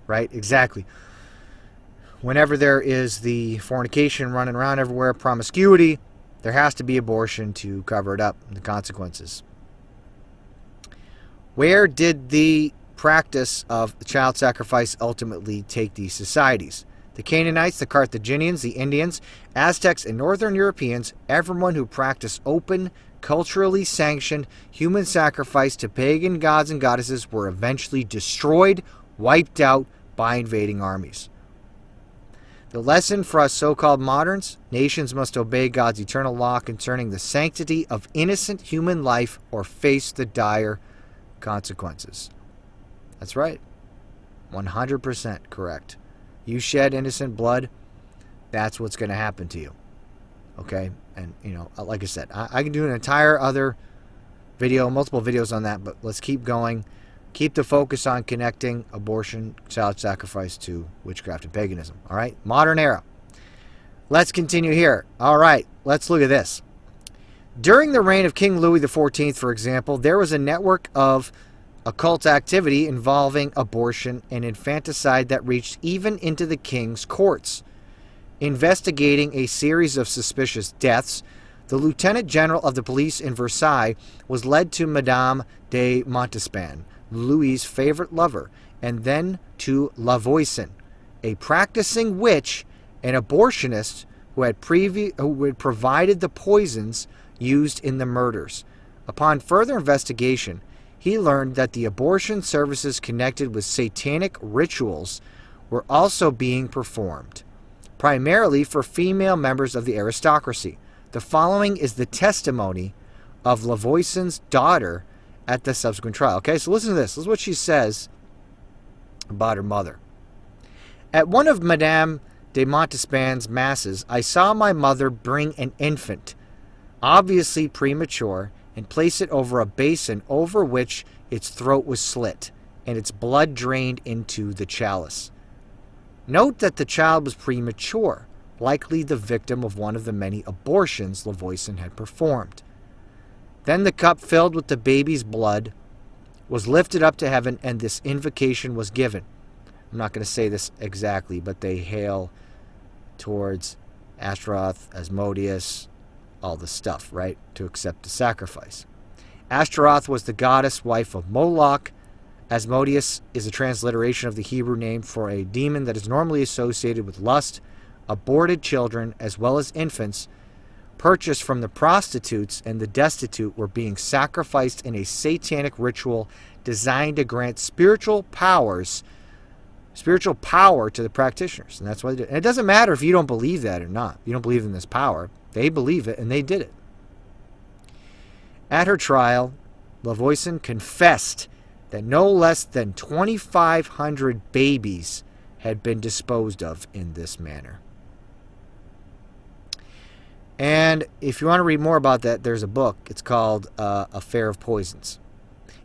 Right? Exactly. Whenever there is the fornication running around everywhere, promiscuity, there has to be abortion to cover it up, the consequences. Where did the practice of child sacrifice ultimately take these societies? The Canaanites, the Carthaginians, the Indians, Aztecs, and Northern Europeans, everyone who practiced open, culturally sanctioned human sacrifice to pagan gods and goddesses were eventually destroyed, wiped out by invading armies. The lesson for us so-called moderns: nations must obey God's eternal law concerning the sanctity of innocent human life or face the dire consequences. That's right. 100% correct. You shed innocent blood, that's what's going to happen to you. Okay? And, like I said, I can do an entire other video, multiple videos on that, but let's keep going. Keep the focus on connecting abortion, child sacrifice to witchcraft and paganism. All right? Modern era. Let's continue here. All right, let's look at this. During the reign of King Louis XIV, for example, there was a network of occult activity involving abortion and infanticide that reached even into the king's courts. Investigating a series of suspicious deaths, The lieutenant general of the police in Versailles was led to Madame de Montespan, Louis's favorite lover, and then to Lavoisin, a practicing witch and abortionist who had provided the poisons used in the murders. Upon further investigation, he learned that the abortion services connected with satanic rituals were also being performed, primarily for female members of the aristocracy. The following is the testimony of Lavoisin's daughter at the subsequent trial. Okay, so listen to this. This is what she says about her mother. At one of Madame de Montespan's masses, I saw my mother bring an infant, obviously premature, and place it over a basin over which its throat was slit, and its blood drained into the chalice. Note that the child was premature, likely the victim of one of the many abortions Lavoisin had performed. Then the cup filled with the baby's blood was lifted up to heaven, and this invocation was given. I'm not going to say this exactly, but they hail towards Ashtaroth, Asmodeus, all the stuff, right, to accept the sacrifice. Ashtaroth was the goddess wife of Moloch. Asmodeus is a transliteration of the Hebrew name for a demon that is normally associated with lust. Aborted children, as well as infants, purchased from the prostitutes and the destitute, were being sacrificed in a satanic ritual designed to grant spiritual power to the practitioners. And that's what they did. And it doesn't matter if you don't believe that or not. You don't believe in this power. They believe it, and they did it. At her trial, Lavoisin confessed that no less than 2,500 babies had been disposed of in this manner. And if you want to read more about that, there's a book. It's called Affair of Poisons.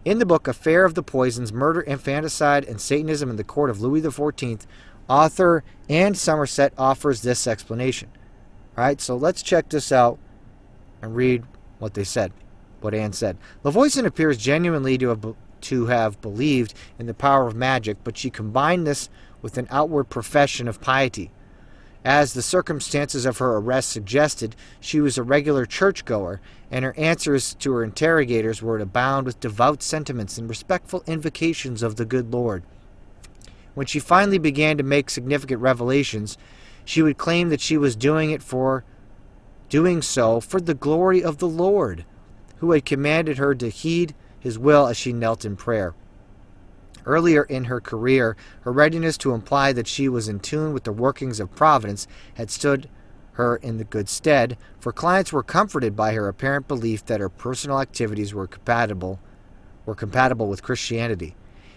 In the book, Affair of the Poisons, Murder, Infanticide, and Satanism in the Court of Louis XIV, author Anne Somerset offers this explanation. All right, so let's check this out and read what they said, what Anne said. Lavoisin appears genuinely to have believed in the power of magic, but she combined this with an outward profession of piety. As the circumstances of her arrest suggested, she was a regular churchgoer, and her answers to her interrogators were to abound with devout sentiments and respectful invocations of the good Lord. When she finally began to make significant revelations, she would claim that she was doing so for the glory of the Lord, who had commanded her to heed his will as she knelt in prayer. Earlier in her career, her readiness to imply that she was in tune with the workings of providence had stood her in the good stead, for clients were comforted by her apparent belief that her personal activities were compatible with Christianity.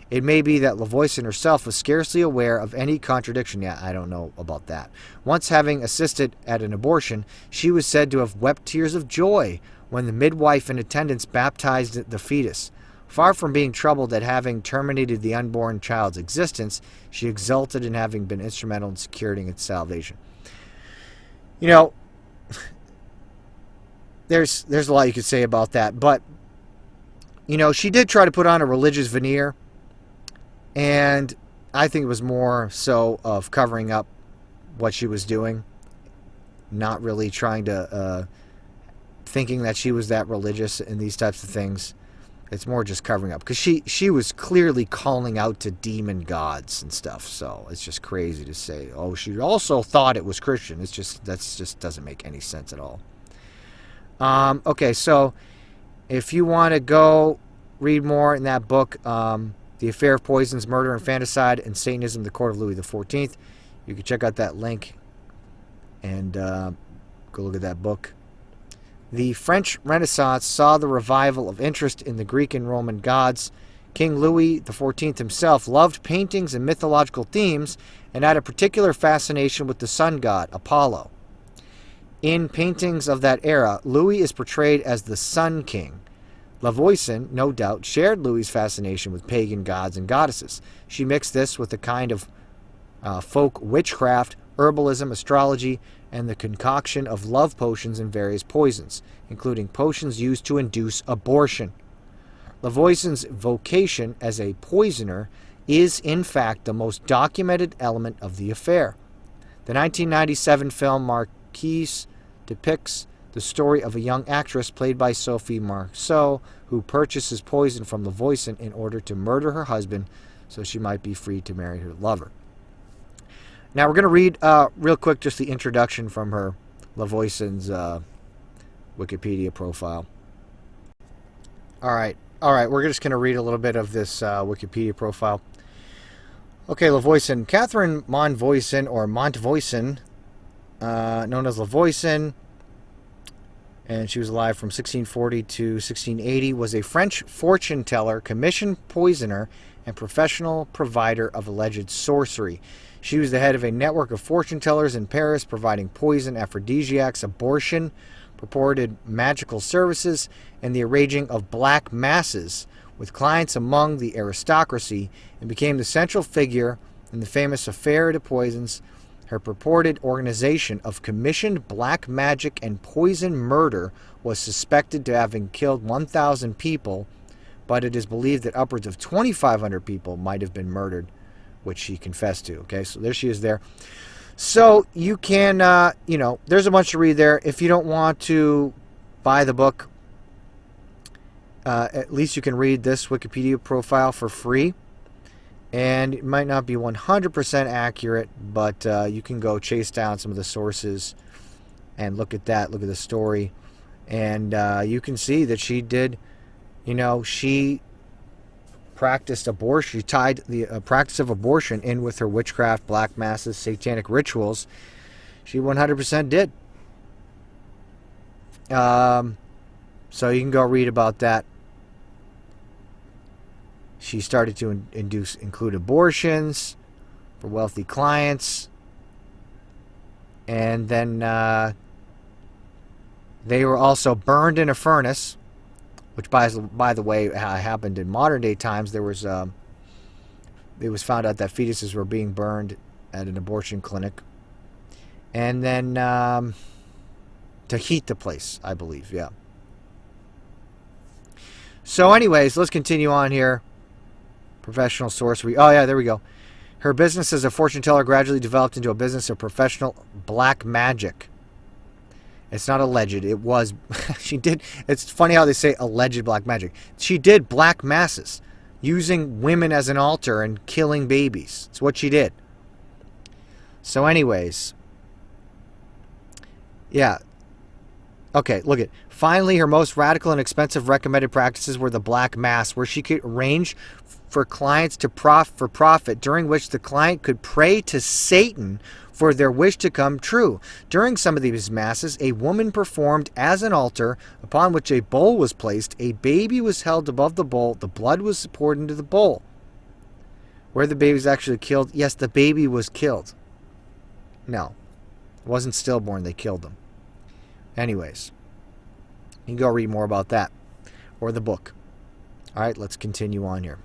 It may be that Lavoisin herself was scarcely aware of any contradiction. Yeah, I don't know about that. Once having assisted at an abortion, she was said to have wept tears of joy when the midwife in attendance baptized the fetus. Far from being troubled at having terminated the unborn child's existence, she exulted in having been instrumental in securing its salvation. You know, there's a lot you could say about that, but, you know, she did try to put on a religious veneer, and I think it was more so of covering up what she was doing, not really trying to, thinking that she was that religious and these types of things. It's more just covering up, because she was clearly calling out to demon gods and stuff. So it's just crazy to say, oh, she also thought it was Christian. It's just, that's just doesn't make any sense at all. Okay, so if you want to go read more in that book, The Affair of Poisons, Murder, Infanticide, and Satanism, the Court of Louis XIV, you can check out that link and go look at that book. The French Renaissance saw the revival of interest in the Greek and Roman gods. King Louis XIV himself loved paintings and mythological themes and had a particular fascination with the sun god, Apollo. In paintings of that era, Louis is portrayed as the Sun King. Lavoisin, no doubt, shared Louis's fascination with pagan gods and goddesses. She mixed this with a kind of folk witchcraft, herbalism, astrology, and the concoction of love potions and various poisons, including potions used to induce abortion. Lavoisin's vocation as a poisoner is, in fact, the most documented element of the affair. The 1997 film Marquise depicts the story of a young actress played by Sophie Marceau who purchases poison from Lavoisin in order to murder her husband so she might be free to marry her lover. Now we're going to read real quick just the introduction from her Lavoisin's Wikipedia profile. All right, we're just going to read a little bit of this Wikipedia profile. Okay, Lavoisin. Catherine Monvoisin, or Montvoisin, known as Lavoisin, and she was alive from 1640 to 1680, was a French fortune teller, commission poisoner, and professional provider of alleged sorcery. She was the head of a network of fortune tellers in Paris, providing poison, aphrodisiacs, abortion, purported magical services, and the arranging of black masses with clients among the aristocracy, and became the central figure in the famous Affaire de Poisons. Her purported organization of commissioned black magic and poison murder was suspected to having killed 1,000 people, but it is believed that upwards of 2,500 people might have been murdered, which she confessed to. Okay, so there she is there. So you can, there's a bunch to read there. If you don't want to buy the book, at least you can read this Wikipedia profile for free. And it might not be 100% accurate, but you can go chase down some of the sources and look at that, look at the story. And you can see that she did, she practiced abortion. She tied the practice of abortion in with her witchcraft, black masses, satanic rituals. She 100% did. So you can go read about that. She started to include abortions for wealthy clients. And then they were also burned in a furnace, which, by the way, happened in modern day times. It was found out that fetuses were being burned at an abortion clinic. And then to heat the place, I believe, yeah. So anyways, let's continue on here. Professional sorcery. Oh, yeah, there we go. Her business as a fortune teller gradually developed into a business of professional black magic. It's not alleged. It was. She did. It's funny how they say alleged black magic. She did black masses, using women as an altar and killing babies. It's what she did. So anyways. Yeah. Okay, look at. Finally, her most radical and expensive recommended practices were the black mass, where she could arrange for clients to profit, during which the client could pray to Satan for their wish to come true. During some of these masses, a woman performed as an altar, upon which a bowl was placed. A baby was held above the bowl. The blood was poured into the bowl. Where the baby was actually killed? Yes, the baby was killed. No, it wasn't stillborn. They killed them. Anyways, you can go read more about that, or the book. All right, let's continue on here.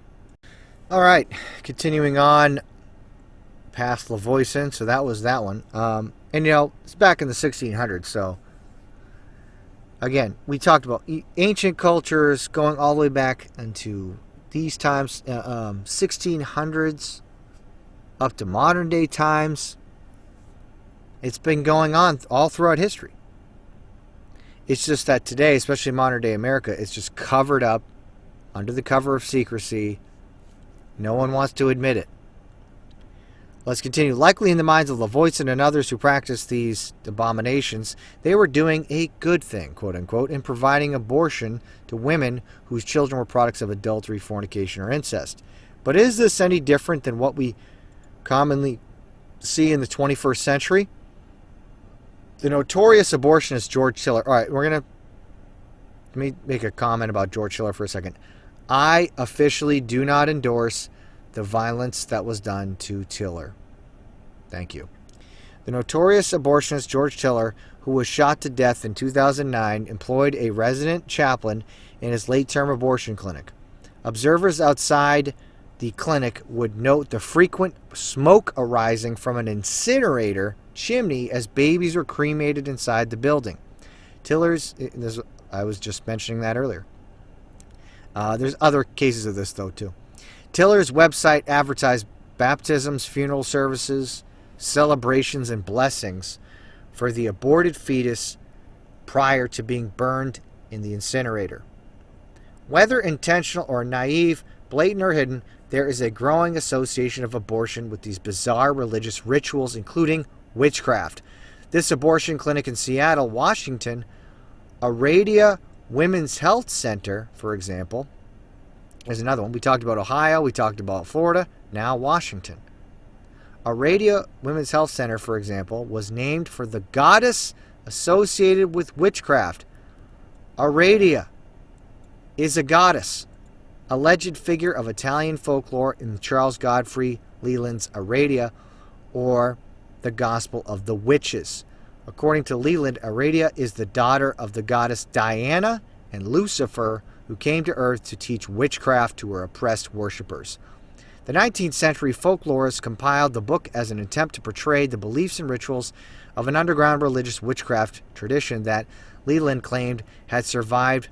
All right, continuing on past Lavoisin, so that was that one. And it's back in the 1600s, so again, we talked about ancient cultures going all the way back into these times, 1600s up to modern day times. It's been going on all throughout history. It's just that today, especially in modern day America, it's just covered up under the cover of secrecy. No one wants to admit it. Let's continue. Likely in the minds of Lavoisin and others who practiced these abominations, they were doing a good thing, quote unquote, in providing abortion to women whose children were products of adultery, fornication, or incest. But is this any different than what we commonly see in the 21st century? The notorious abortionist George Tiller. All right, let me make a comment about George Tiller for a second. I officially do not endorse the violence that was done to Tiller. Thank you. The notorious abortionist George Tiller, who was shot to death in 2009, employed a resident chaplain in his late-term abortion clinic. Observers outside the clinic would note the frequent smoke arising from an incinerator chimney as babies were cremated inside the building. I was just mentioning that earlier. There's other cases of this, though, too. Tiller's website advertised baptisms, funeral services, celebrations, and blessings for the aborted fetus prior to being burned in the incinerator. Whether intentional or naive, blatant or hidden, there is a growing association of abortion with these bizarre religious rituals, including witchcraft. This abortion clinic in Seattle, Washington, Aradia Women's Health Center, for example, is another one. We talked about Ohio, we talked about Florida, now Washington. Aradia Women's Health Center, for example, was named for the goddess associated with witchcraft. Aradia is a goddess, alleged figure of Italian folklore in Charles Godfrey Leland's Aradia, or the Gospel of the Witches. According to Leland, Aradia is the daughter of the goddess Diana and Lucifer, who came to earth to teach witchcraft to her oppressed worshippers. The 19th century folklorists compiled the book as an attempt to portray the beliefs and rituals of an underground religious witchcraft tradition that Leland claimed had survived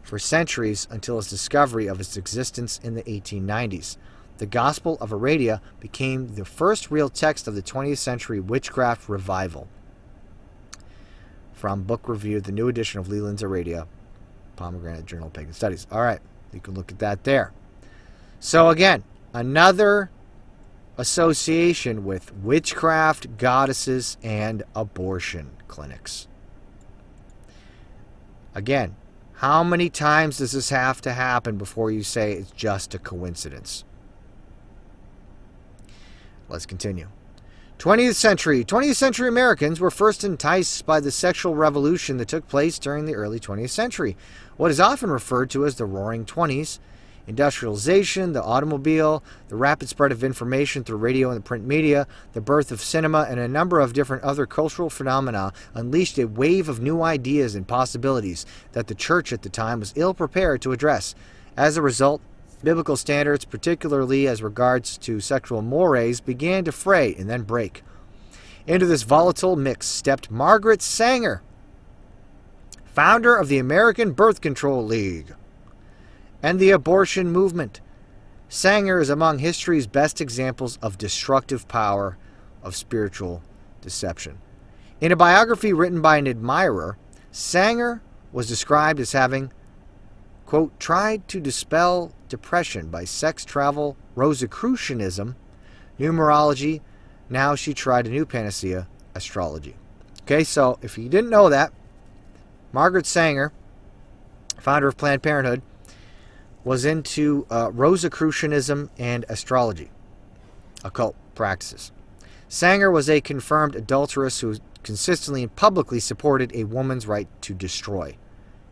for centuries until his discovery of its existence in the 1890s. The Gospel of Aradia became the first real text of the 20th century witchcraft revival. From Book Review, the new edition of Leland's Aradia, Pomegranate Journal of Pagan Studies. All right, you can look at that there. So again, another association with witchcraft, goddesses, and abortion clinics. Again, how many times does this have to happen before you say it's just a coincidence? Let's continue. 20th century Americans were first enticed by the sexual revolution that took place during the early 20th century, what is often referred to as the Roaring Twenties. Industrialization, the automobile, the rapid spread of information through radio and the print media, the birth of cinema, and a number of different other cultural phenomena unleashed a wave of new ideas and possibilities that the church at the time was ill-prepared to address. As a result, biblical standards, particularly as regards to sexual mores, began to fray and then break. Into this volatile mix stepped Margaret Sanger, founder of the American Birth Control League and the abortion movement. Sanger is among history's best examples of destructive power of spiritual deception. In a biography written by an admirer, Sanger was described as having, quote, tried to dispel depression by sex travel, Rosicrucianism, numerology. Now she tried a new panacea, astrology. Okay, so if you didn't know that, Margaret Sanger, founder of Planned Parenthood, was into Rosicrucianism and astrology, occult practices. Sanger was a confirmed adulteress who consistently and publicly supported a woman's right to destroy,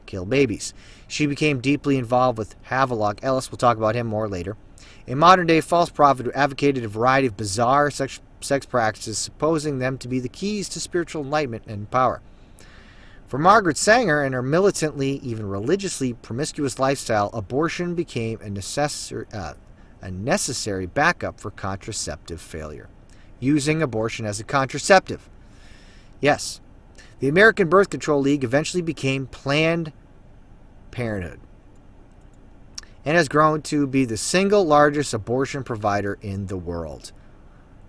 kill babies. She became deeply involved with Havelock Ellis, we'll talk about him more later, a modern-day false prophet who advocated a variety of bizarre sex practices, supposing them to be the keys to spiritual enlightenment and power. For Margaret Sanger and her militantly, even religiously promiscuous lifestyle, abortion became a necessary backup for contraceptive failure. Using abortion as a contraceptive. Yes, the American Birth Control League eventually became Planned Parenthood and has grown to be the single largest abortion provider in the world.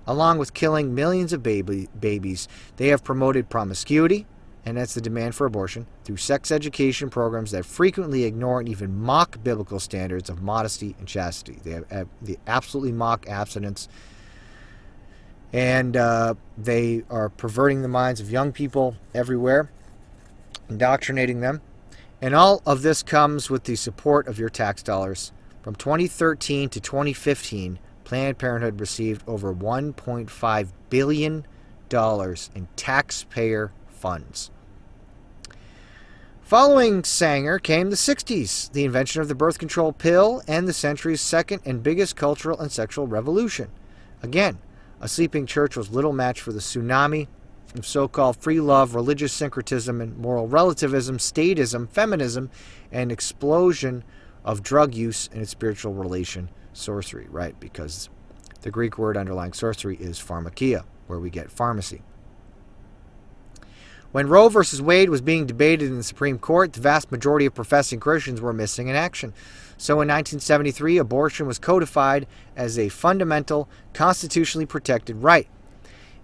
Along with killing millions of babies, they have promoted promiscuity, and that's the demand for abortion, through sex education programs that frequently ignore and even mock biblical standards of modesty and chastity. They absolutely mock abstinence, and they are perverting the minds of young people everywhere, indoctrinating them. And all of this comes with the support of your tax dollars. From 2013 to 2015, Planned Parenthood received over $1.5 billion in taxpayer funds. Following Sanger came the 60s, the invention of the birth control pill, and the century's second and biggest cultural and sexual revolution. Again, a sleeping church was little match for the tsunami of so-called free love, religious syncretism, and moral relativism, statism, feminism, and explosion of drug use and its spiritual relation, sorcery, right? Because the Greek word underlying sorcery is pharmakia, where we get pharmacy. When Roe v. Wade was being debated in the Supreme Court, the vast majority of professing Christians were missing in action. So in 1973, abortion was codified as a fundamental, constitutionally protected right,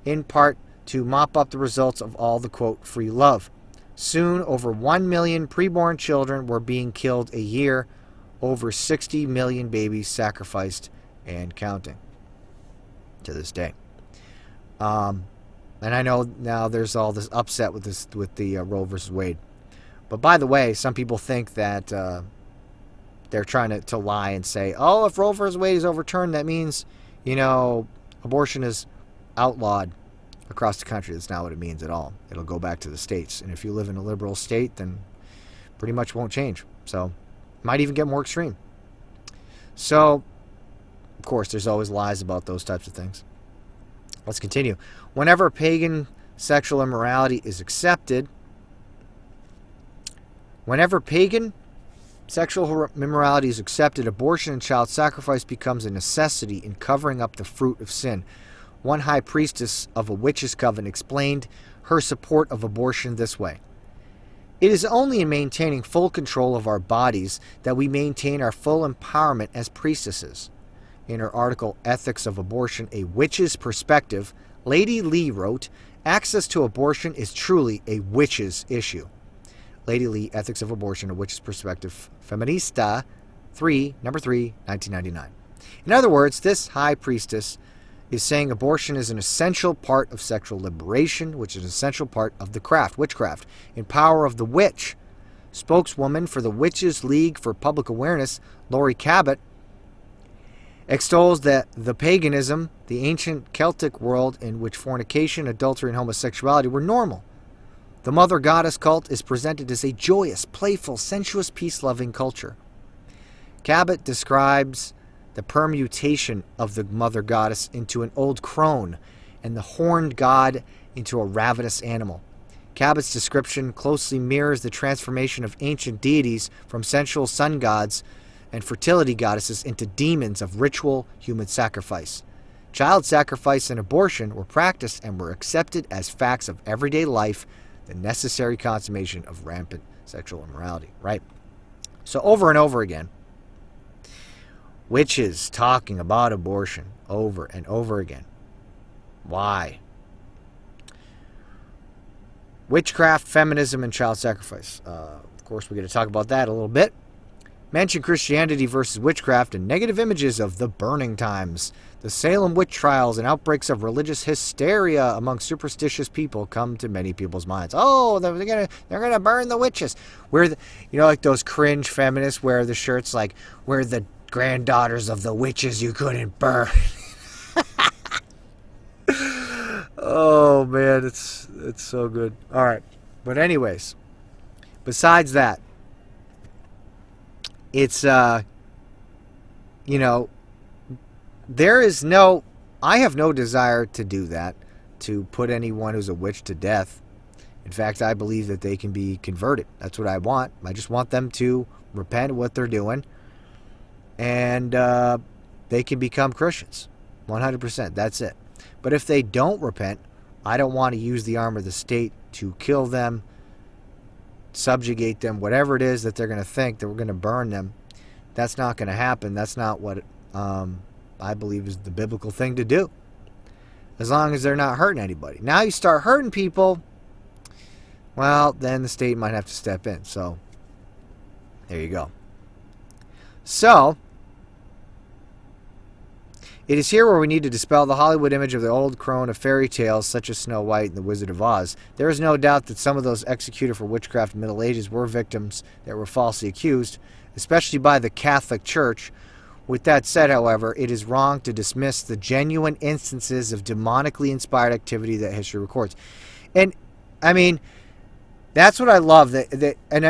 in part to mop up the results of all the, quote, free love. Soon, over 1 million preborn children were being killed a year, over 60 million babies sacrificed and counting to this day. And I know now there's all this upset with the Roe versus Wade. But by the way, some people think that they're trying to lie and say, oh, if Roe versus Wade is overturned, that means, abortion is outlawed across the country. That's not what it means at all. It'll go back to the states. And if you live in a liberal state, then pretty much won't change. So it might even get more extreme. So, of course, there's always lies about those types of things. Let's continue. Whenever pagan sexual immorality is accepted, abortion and child sacrifice becomes a necessity in covering up the fruit of sin. One high priestess of a witch's coven explained her support of abortion this way. It is only in maintaining full control of our bodies that we maintain our full empowerment as priestesses. In her article, Ethics of Abortion, A Witch's Perspective, Lady Lee wrote, access to abortion is truly a witch's issue. Lady Lee, Ethics of Abortion, A Witch's Perspective, Feminista, number 3, 1999. In other words, this high priestess is saying abortion is an essential part of sexual liberation, which is an essential part of the craft, witchcraft. In Power of the Witch, spokeswoman for the Witches League for Public Awareness, Lori Cabot, extols that the paganism, the ancient Celtic world in which fornication, adultery, and homosexuality were normal. The mother goddess cult is presented as a joyous, playful, sensuous, peace-loving culture. Cabot describes the permutation of the mother goddess into an old crone and the horned god into a ravenous animal. Cabot's description closely mirrors the transformation of ancient deities from sensual sun gods and fertility goddesses into demons of ritual human sacrifice. Child sacrifice and abortion were practiced and were accepted as facts of everyday life, the necessary consummation of rampant sexual immorality, right? So over and over again, witches talking about abortion over and over again. Why? Witchcraft, feminism, and child sacrifice. Of course, we're going to talk about that a little bit. Mention Christianity versus witchcraft and negative images of the burning times. The Salem witch trials and outbreaks of religious hysteria among superstitious people come to many people's minds. Oh, they're gonna burn the witches. Like those cringe feminists wear the shirts like, we're the granddaughters of the witches you couldn't burn. Oh man, it's so good. All right, but anyways, besides that, it's I have no desire to do that, to put anyone who's a witch to death. In fact, I believe that they can be converted. That's what I want. I just want them to repent of what they're doing, and they can become Christians. 100%. That's it. But if they don't repent, I don't want to use the arm of the state to kill them, subjugate them, whatever it is that they're going to think, that we're going to burn them. That's not going to happen. That's not what I believe is the biblical thing to do, as long as they're not hurting anybody. Now you start hurting people, well, then the state might have to step in. So there you go. So it is here where we need to dispel the Hollywood image of the old crone of fairy tales such as Snow White and the Wizard of Oz. There is no doubt that some of those executed for witchcraft in the Middle Ages were victims that were falsely accused, especially by the Catholic Church. With that said, however, it is wrong to dismiss the genuine instances of demonically inspired activity that history records. And, I mean, that's what I love.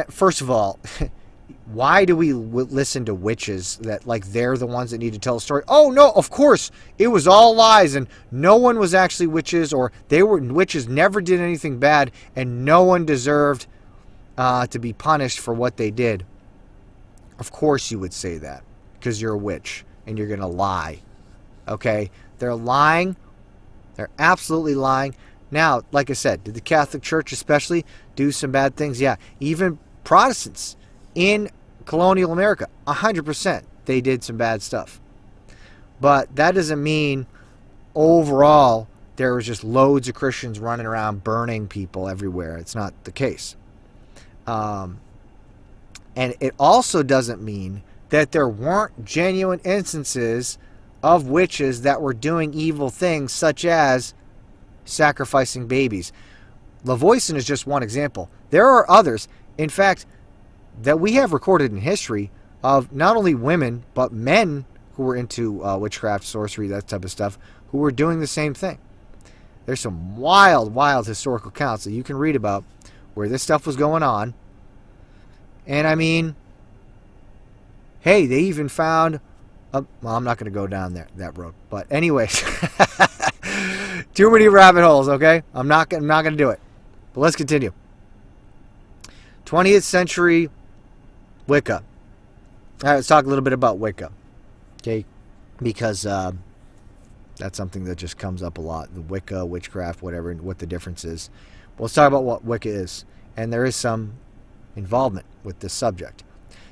First of all, why do we listen to witches that, like, they're the ones that need to tell a story? Oh, no, of course, it was all lies, and no one was actually witches, or witches never did anything bad, and no one deserved to be punished for what they did. Of course you would say that, because you're a witch, and you're going to lie. Okay? They're lying. They're absolutely lying. Now, like I said, did the Catholic Church especially do some bad things? Yeah. Even Protestants in colonial America, 100%, they did some bad stuff. But that doesn't mean overall there was just loads of Christians running around burning people everywhere. It's not the case. And it also doesn't mean that there weren't genuine instances of witches that were doing evil things, such as sacrificing babies. Lavoisin is just one example. There are others, in fact, that we have recorded in history of not only women, but men who were into witchcraft, sorcery, that type of stuff, who were doing the same thing. There's some wild, wild historical accounts that you can read about where this stuff was going on. And I mean, hey, they even found well, I'm not going to go down that road. But anyways, too many rabbit holes, okay? I'm not going to do it. But let's continue. 20th century Wicca. All right, let's talk a little bit about Wicca. Okay? Because that's something that just comes up a lot. The Wicca, witchcraft, whatever, and what the difference is. Well, let's talk about what Wicca is. And there is some involvement with this subject.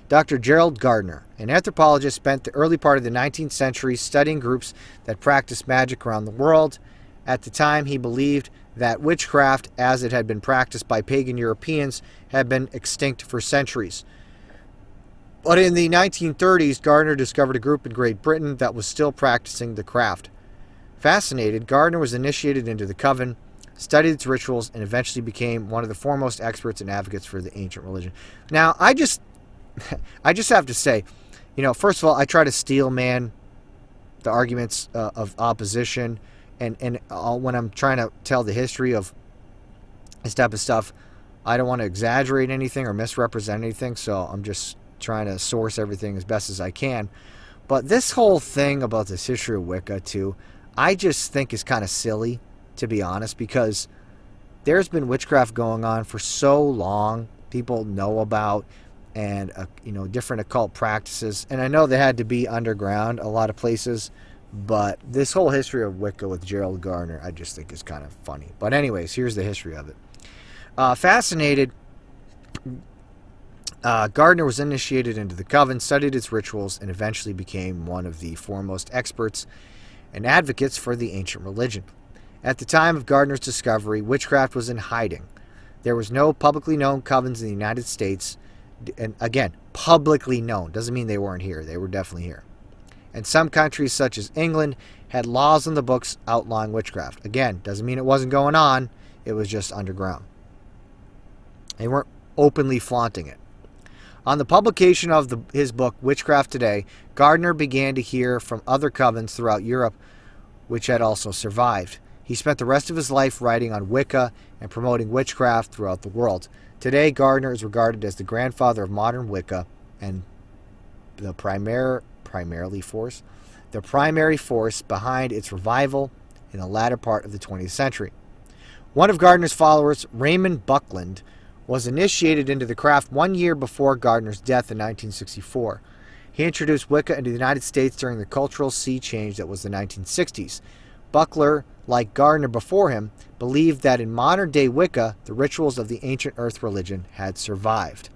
Dr. Gerald Gardner, an anthropologist, spent the early part of the 19th century studying groups that practiced magic around the world. At the time, he believed that witchcraft, as it had been practiced by pagan Europeans, had been extinct for centuries. But in the 1930s, Gardner discovered a group in Great Britain that was still practicing the craft. Fascinated, Gardner was initiated into the coven, studied its rituals, and eventually became one of the foremost experts and advocates for the ancient religion. Now, I just have to say, first of all, I try to steel man the arguments of opposition, and when I'm trying to tell the history of this type of stuff, I don't want to exaggerate anything or misrepresent anything, so I'm just trying to source everything as best as I can. But this whole thing about this history of Wicca, too, I just think is kind of silly, to be honest, because there's been witchcraft going on for so long. People know about and different occult practices, and I know they had to be underground a lot of places, but this whole history of Wicca with Gerald Gardner, I just think is kind of funny. But anyways, here's the history of it. Fascinated, Gardner was initiated into the coven, studied its rituals, and eventually became one of the foremost experts and advocates for the ancient religion. At the time of Gardner's discovery, witchcraft was in hiding. There was no publicly known covens in the United States. And again, publicly known. Doesn't mean they weren't here. They were definitely here. And some countries, such as England, had laws in the books outlawing witchcraft. Again, doesn't mean it wasn't going on. It was just underground. They weren't openly flaunting it. On the publication of his book, Witchcraft Today, Gardner began to hear from other covens throughout Europe, which had also survived. He spent the rest of his life writing on Wicca and promoting witchcraft throughout the world. Today, Gardner is regarded as the grandfather of modern Wicca and the primary force behind its revival in the latter part of the 20th century. One of Gardner's followers, Raymond Buckland, was initiated into the craft 1 year before Gardner's death in 1964. He introduced Wicca into the United States during the cultural sea change that was the 1960s. Buckler, like Gardner before him, believed that in modern-day Wicca, the rituals of the ancient earth religion had survived.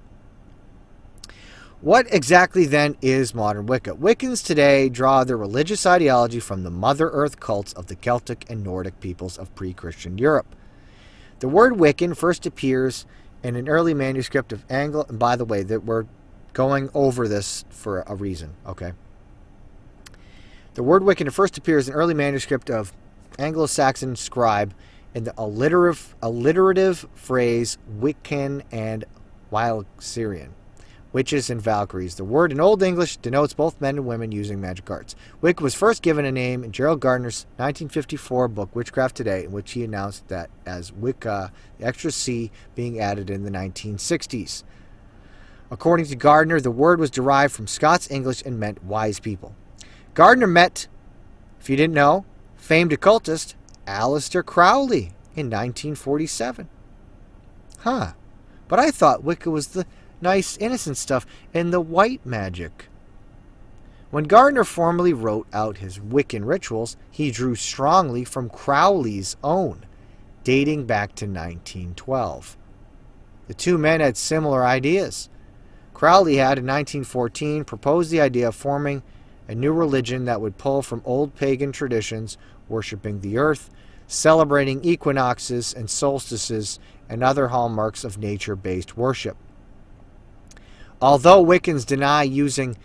What exactly then is modern Wicca? Wiccans today draw their religious ideology from the Mother Earth cults of the Celtic and Nordic peoples of pre-Christian Europe. The word Wiccan first appears in an early manuscript of Anglo, and by the way, that we're going over this for a reason, okay? The word Wiccan first appears in an early manuscript of Anglo-Saxon scribe in the alliterative phrase Wiccan and Wildsirian, witches and Valkyries. The word in Old English denotes both men and women using magic arts. Wicca was first given a name in Gerald Gardner's 1954 book, Witchcraft Today, in which he announced that as Wicca, the extra C being added in the 1960s. According to Gardner, the word was derived from Scots English and meant wise people. Gardner met, if you didn't know, famed occultist Aleister Crowley in 1947. But I thought Wicca was the nice, innocent stuff and the white magic. When Gardner formally wrote out his Wiccan rituals, he drew strongly from Crowley's own, dating back to 1912. The two men had similar ideas. Crowley had, in 1914, proposed the idea of forming a new religion that would pull from old pagan traditions, worshipping the earth, celebrating equinoxes and solstices, and other hallmarks of nature-based worship. Although Wiccans deny using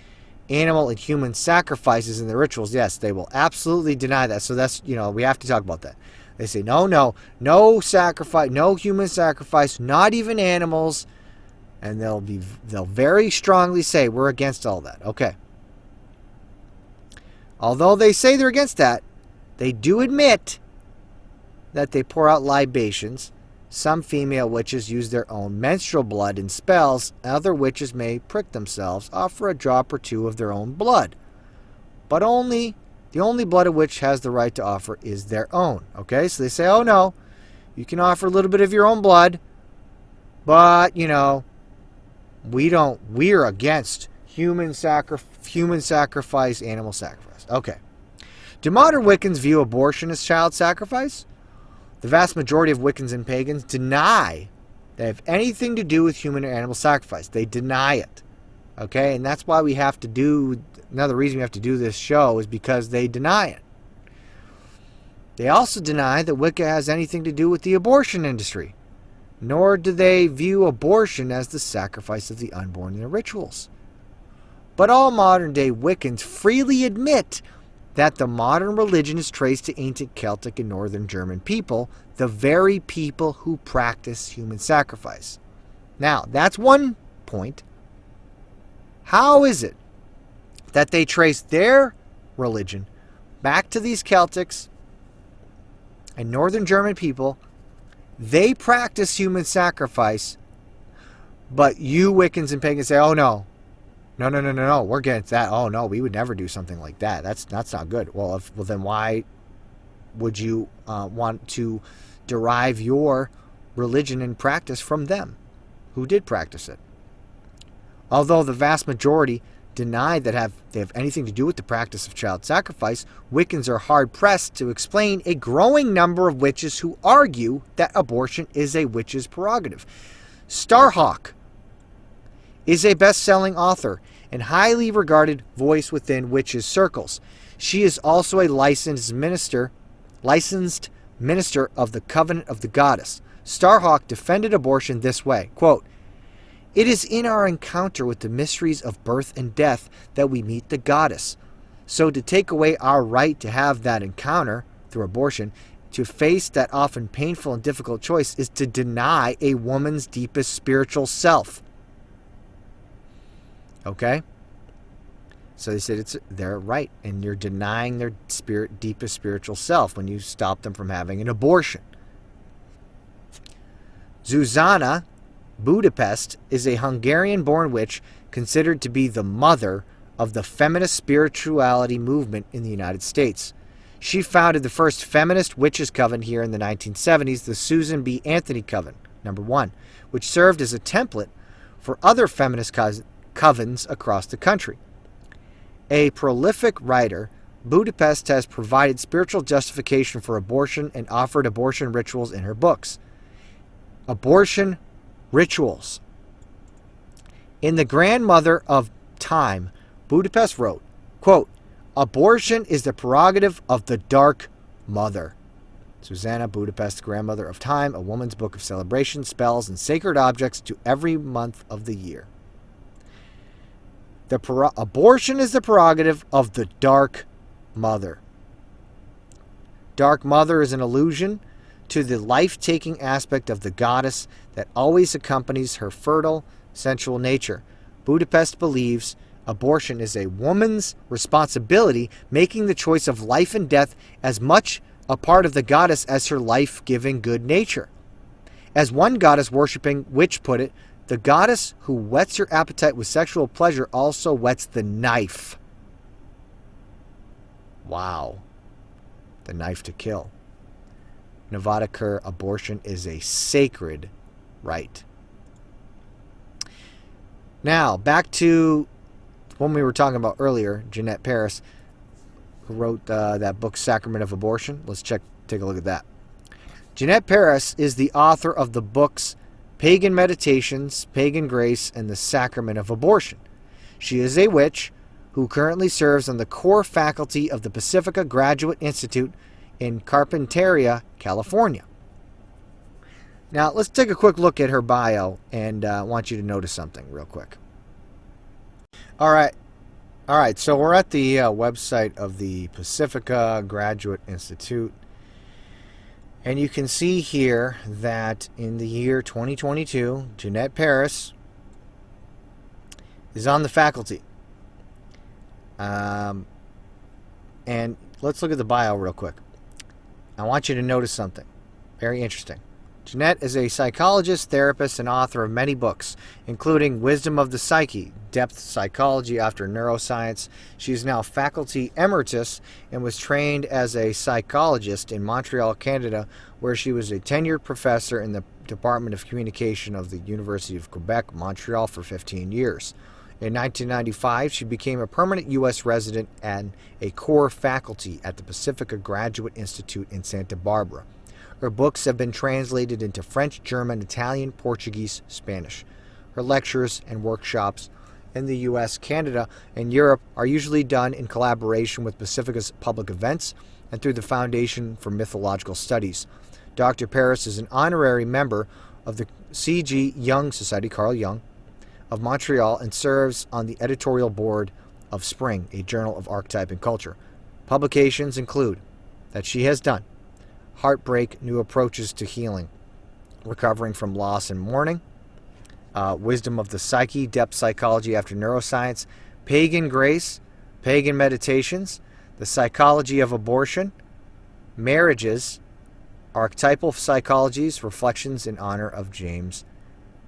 animal and human sacrifices in their rituals, yes, they will absolutely deny that. So that's, we have to talk about that. They say, no sacrifice, no human sacrifice, not even animals. And they'll very strongly say, we're against all that. Okay. Although they say they're against that, they do admit that they pour out libations. Some female witches use their own menstrual blood in spells. Other witches may prick themselves, offer a drop or two of their own blood. But the only blood a witch has the right to offer is their own. Okay, so they say, oh no, you can offer a little bit of your own blood, but, we're against human sacrifice, animal sacrifice. Okay. Do modern Wiccans view abortion as child sacrifice? The vast majority of Wiccans and pagans deny they have anything to do with human or animal sacrifice. They deny it. Okay? And that's why another reason we have to do this show is because they deny it. They also deny that Wicca has anything to do with the abortion industry. Nor do they view abortion as the sacrifice of the unborn in their rituals. But all modern-day Wiccans freely admit that the modern religion is traced to ancient Celtic and Northern German people, the very people who practice human sacrifice. Now, that's one point. How is it that they trace their religion back to these Celtics and Northern German people? They practice human sacrifice, but you Wiccans and pagans say, oh no, we're against that. Oh no, we would never do something like that. That's not good. Well, then why would you want to derive your religion and practice from them who did practice it? Although the vast majority deny that they have anything to do with the practice of child sacrifice, Wiccans are hard-pressed to explain a growing number of witches who argue that abortion is a witch's prerogative. Starhawk is a best-selling author and highly regarded voice within witches' circles. She is also a licensed minister of the Covenant of the Goddess. Starhawk defended abortion this way, quote, "It is in our encounter with the mysteries of birth and death that we meet the goddess. So to take away our right to have that encounter through abortion, to face that often painful and difficult choice, is to deny a woman's deepest spiritual self." Okay? So they said they're right, and you're denying their deepest spiritual self when you stop them from having an abortion. Zuzana Budapest is a Hungarian-born witch considered to be the mother of the feminist spirituality movement in the United States. She founded the first feminist witches' coven here in the 1970s, the Susan B. Anthony Coven, number 1, which served as a template for other feminist covens across the country. A prolific writer, Budapest has provided spiritual justification for abortion and offered abortion rituals in her books. Abortion rituals. In The Grandmother of Time, Budapest wrote, quote, "Abortion is the prerogative of the Dark Mother." Susanna Budapest, Grandmother of Time, a woman's book of celebration, spells, and sacred objects to every month of the year. Abortion is the prerogative of the Dark Mother. Dark Mother is an allusion to the life-taking aspect of the goddess that always accompanies her fertile, sensual nature. Budapest believes abortion is a woman's responsibility, making the choice of life and death as much a part of the goddess as her life-giving good nature. As one goddess-worshipping witch put it, "The goddess who whets your appetite with sexual pleasure also whets the knife." Wow. The knife to kill. Nevada Kerr, abortion is a sacred right. Now, back to one we were talking about earlier, Jeanette Paris, who wrote that book, Sacrament of Abortion. Let's take a look at that. Jeanette Paris is the author of the books Pagan Meditations, Pagan Grace, and the Sacrament of Abortion. She is a witch who currently serves on the core faculty of the Pacifica Graduate Institute in Carpinteria, California. Now, let's take a quick look at her bio, and I want you to notice something real quick. All right. All right. So we're at the website of the Pacifica Graduate Institute. And you can see here that in the year 2022, Jeanette Paris is on the faculty. And let's look at the bio real quick. I want you to notice something very interesting. Jeanette is a psychologist, therapist, and author of many books, including Wisdom of the Psyche, Depth Psychology After Neuroscience. She is now faculty emeritus and was trained as a psychologist in Montreal, Canada, where she was a tenured professor in the Department of Communication of the University of Quebec, Montreal, for 15 years. In 1995, she became a permanent U.S. resident and a core faculty at the Pacifica Graduate Institute in Santa Barbara. Her books have been translated into French, German, Italian, Portuguese, Spanish. Her lectures and workshops in the U.S., Canada, and Europe are usually done in collaboration with Pacifica's public events and through the Foundation for Mythological Studies. Dr. Paris is an honorary member of the C.G. Jung Society, Carl Jung, of Montreal, and serves on the editorial board of Spring, a journal of archetype and culture. Publications include that she has done Heartbreak, New Approaches to Healing, Recovering from Loss and Mourning, Wisdom of the Psyche, Depth Psychology After Neuroscience, Pagan Grace, Pagan Meditations, The Psychology of Abortion, Marriages, Archetypal Psychologies, Reflections in Honor of James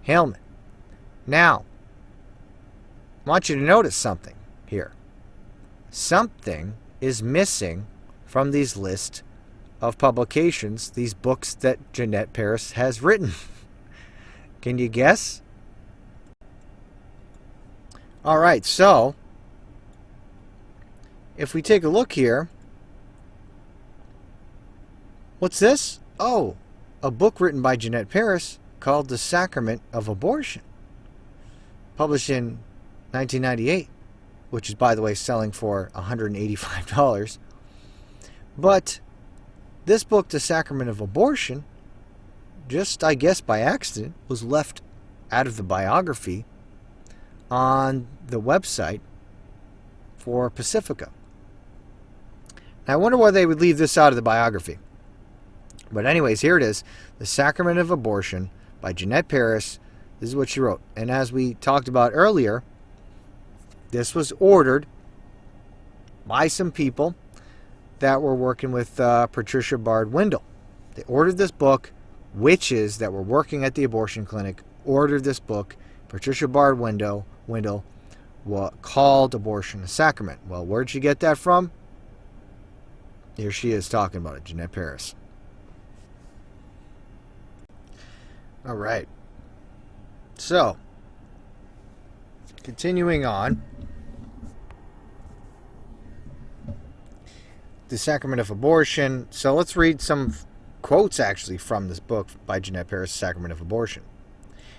Hillman. Now, I want you to notice something here. Something is missing from these lists of publications, these books that Jeanette Paris has written. Can you guess? All right, so if we take a look here, what's this? Oh, a book written by Jeanette Paris called The Sacrament of Abortion, published in 1998, which is, by the way, selling for $185. But this book, The Sacrament of Abortion, just, I guess, by accident, was left out of the biography on the website for Pacifica. Now, I wonder why they would leave this out of the biography. But anyways, here it is, The Sacrament of Abortion by Jeanette Paris. This is what she wrote. And as we talked about earlier, this was ordered by some people that were working with Patricia Bard Windle. They ordered this book. Witches that were working at the abortion clinic ordered this book. Patricia Bard Windle called abortion a sacrament. Well, where'd she get that from? Here she is talking about it, Jeanette Paris. All right. So, continuing on. The Sacrament of Abortion. So let's read some quotes actually from this book by Jeanette Paris, Sacrament of Abortion.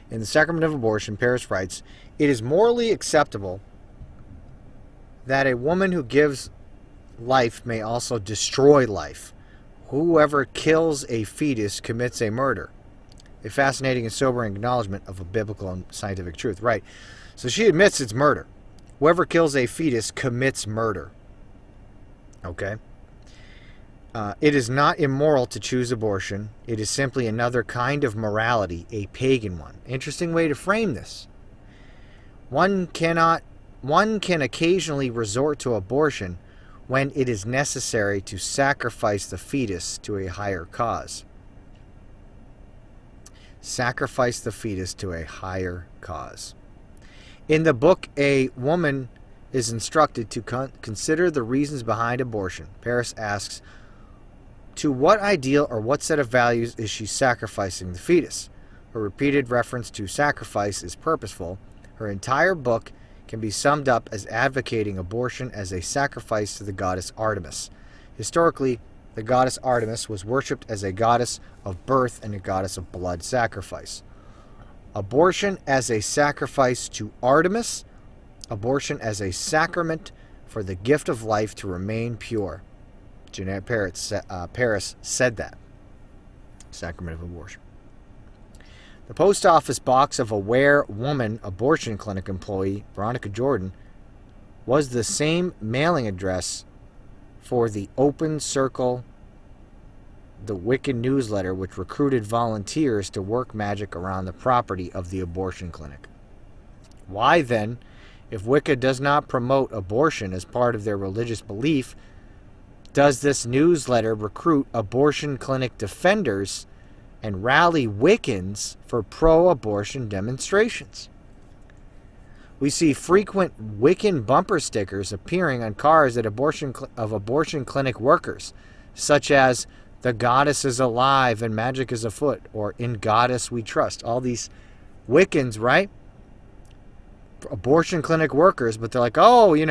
In The Sacrament of Abortion, Paris writes, "It is morally acceptable that a woman who gives life may also destroy life. Whoever kills a fetus commits a murder." A fascinating and sobering acknowledgement of a biblical and scientific truth. Right. So she admits it's murder. Whoever kills a fetus commits murder. Okay. It is not immoral to choose abortion. It is simply another kind of morality, a pagan one. Interesting way to frame this. One can occasionally resort to abortion when it is necessary to sacrifice the fetus to a higher cause. Sacrifice the fetus to a higher cause. In the book, a woman is instructed to consider the reasons behind abortion. Paris asks, to what ideal or what set of values is she sacrificing the fetus? Her repeated reference to sacrifice is purposeful. Her entire book can be summed up as advocating abortion as a sacrifice to the goddess Artemis. Historically, the goddess Artemis was worshipped as a goddess of birth and a goddess of blood sacrifice. Abortion as a sacrifice to Artemis, abortion as a sacrament for the gift of life to remain pure. Jeanette Paris said that. Sacrament of Abortion. The post office box of Aware Woman abortion clinic employee Veronica Jordan was the same mailing address for the Open Circle, the Wiccan newsletter, which recruited volunteers to work magic around the property of the abortion clinic. Why then, if Wicca does not promote abortion as part of their religious belief, does this newsletter recruit abortion clinic defenders and rally Wiccans for pro-abortion demonstrations? We see frequent Wiccan bumper stickers appearing on cars at abortion clinic workers, such as "The Goddess is alive and magic is afoot," or "In Goddess we trust." All these Wiccans, right? Abortion clinic workers, but they're like, oh, we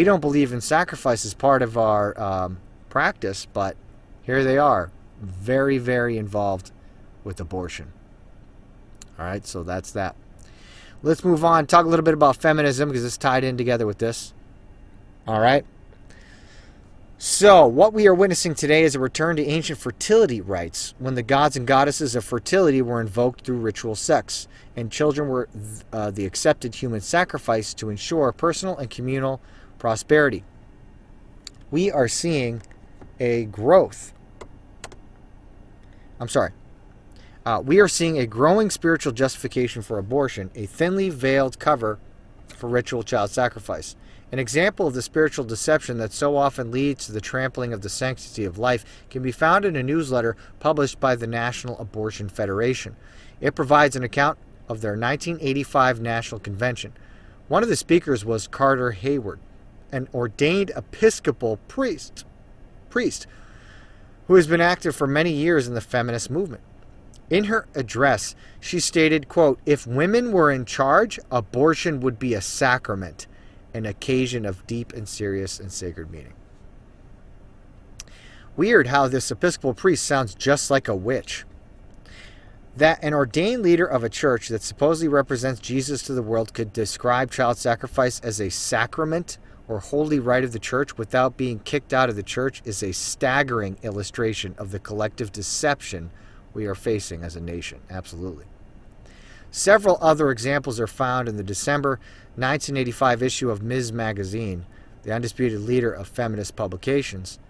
don't believe in sacrifice as part of our practice, but here they are, very, very involved with abortion. All right, so that's that. Let's move on, talk a little bit about feminism, because it's tied in together with this. All right. So, what we are witnessing today is a return to ancient fertility rites, when the gods and goddesses of fertility were invoked through ritual sex, and children were the accepted human sacrifice to ensure personal and communal prosperity. We are seeing a growth. We are seeing a growing spiritual justification for abortion, a thinly veiled cover for ritual child sacrifice. An example of the spiritual deception that so often leads to the trampling of the sanctity of life can be found in a newsletter published by the National Abortion Federation. It provides an account of their 1985 National Convention. One of the speakers was Carter Hayward, an ordained Episcopal priest who has been active for many years in the feminist movement. In her address, she stated, quote, "If women were in charge, abortion would be a sacrament, an occasion of deep and serious and sacred meaning." Weird how this Episcopal priest sounds just like a witch. That an ordained leader of a church that supposedly represents Jesus to the world could describe child sacrifice as a sacrament or holy rite of the church without being kicked out of the church is a staggering illustration of the collective deception we are facing as a nation. Absolutely. Several other examples are found in the December 1985 issue of Ms. Magazine, the undisputed leader of feminist publications.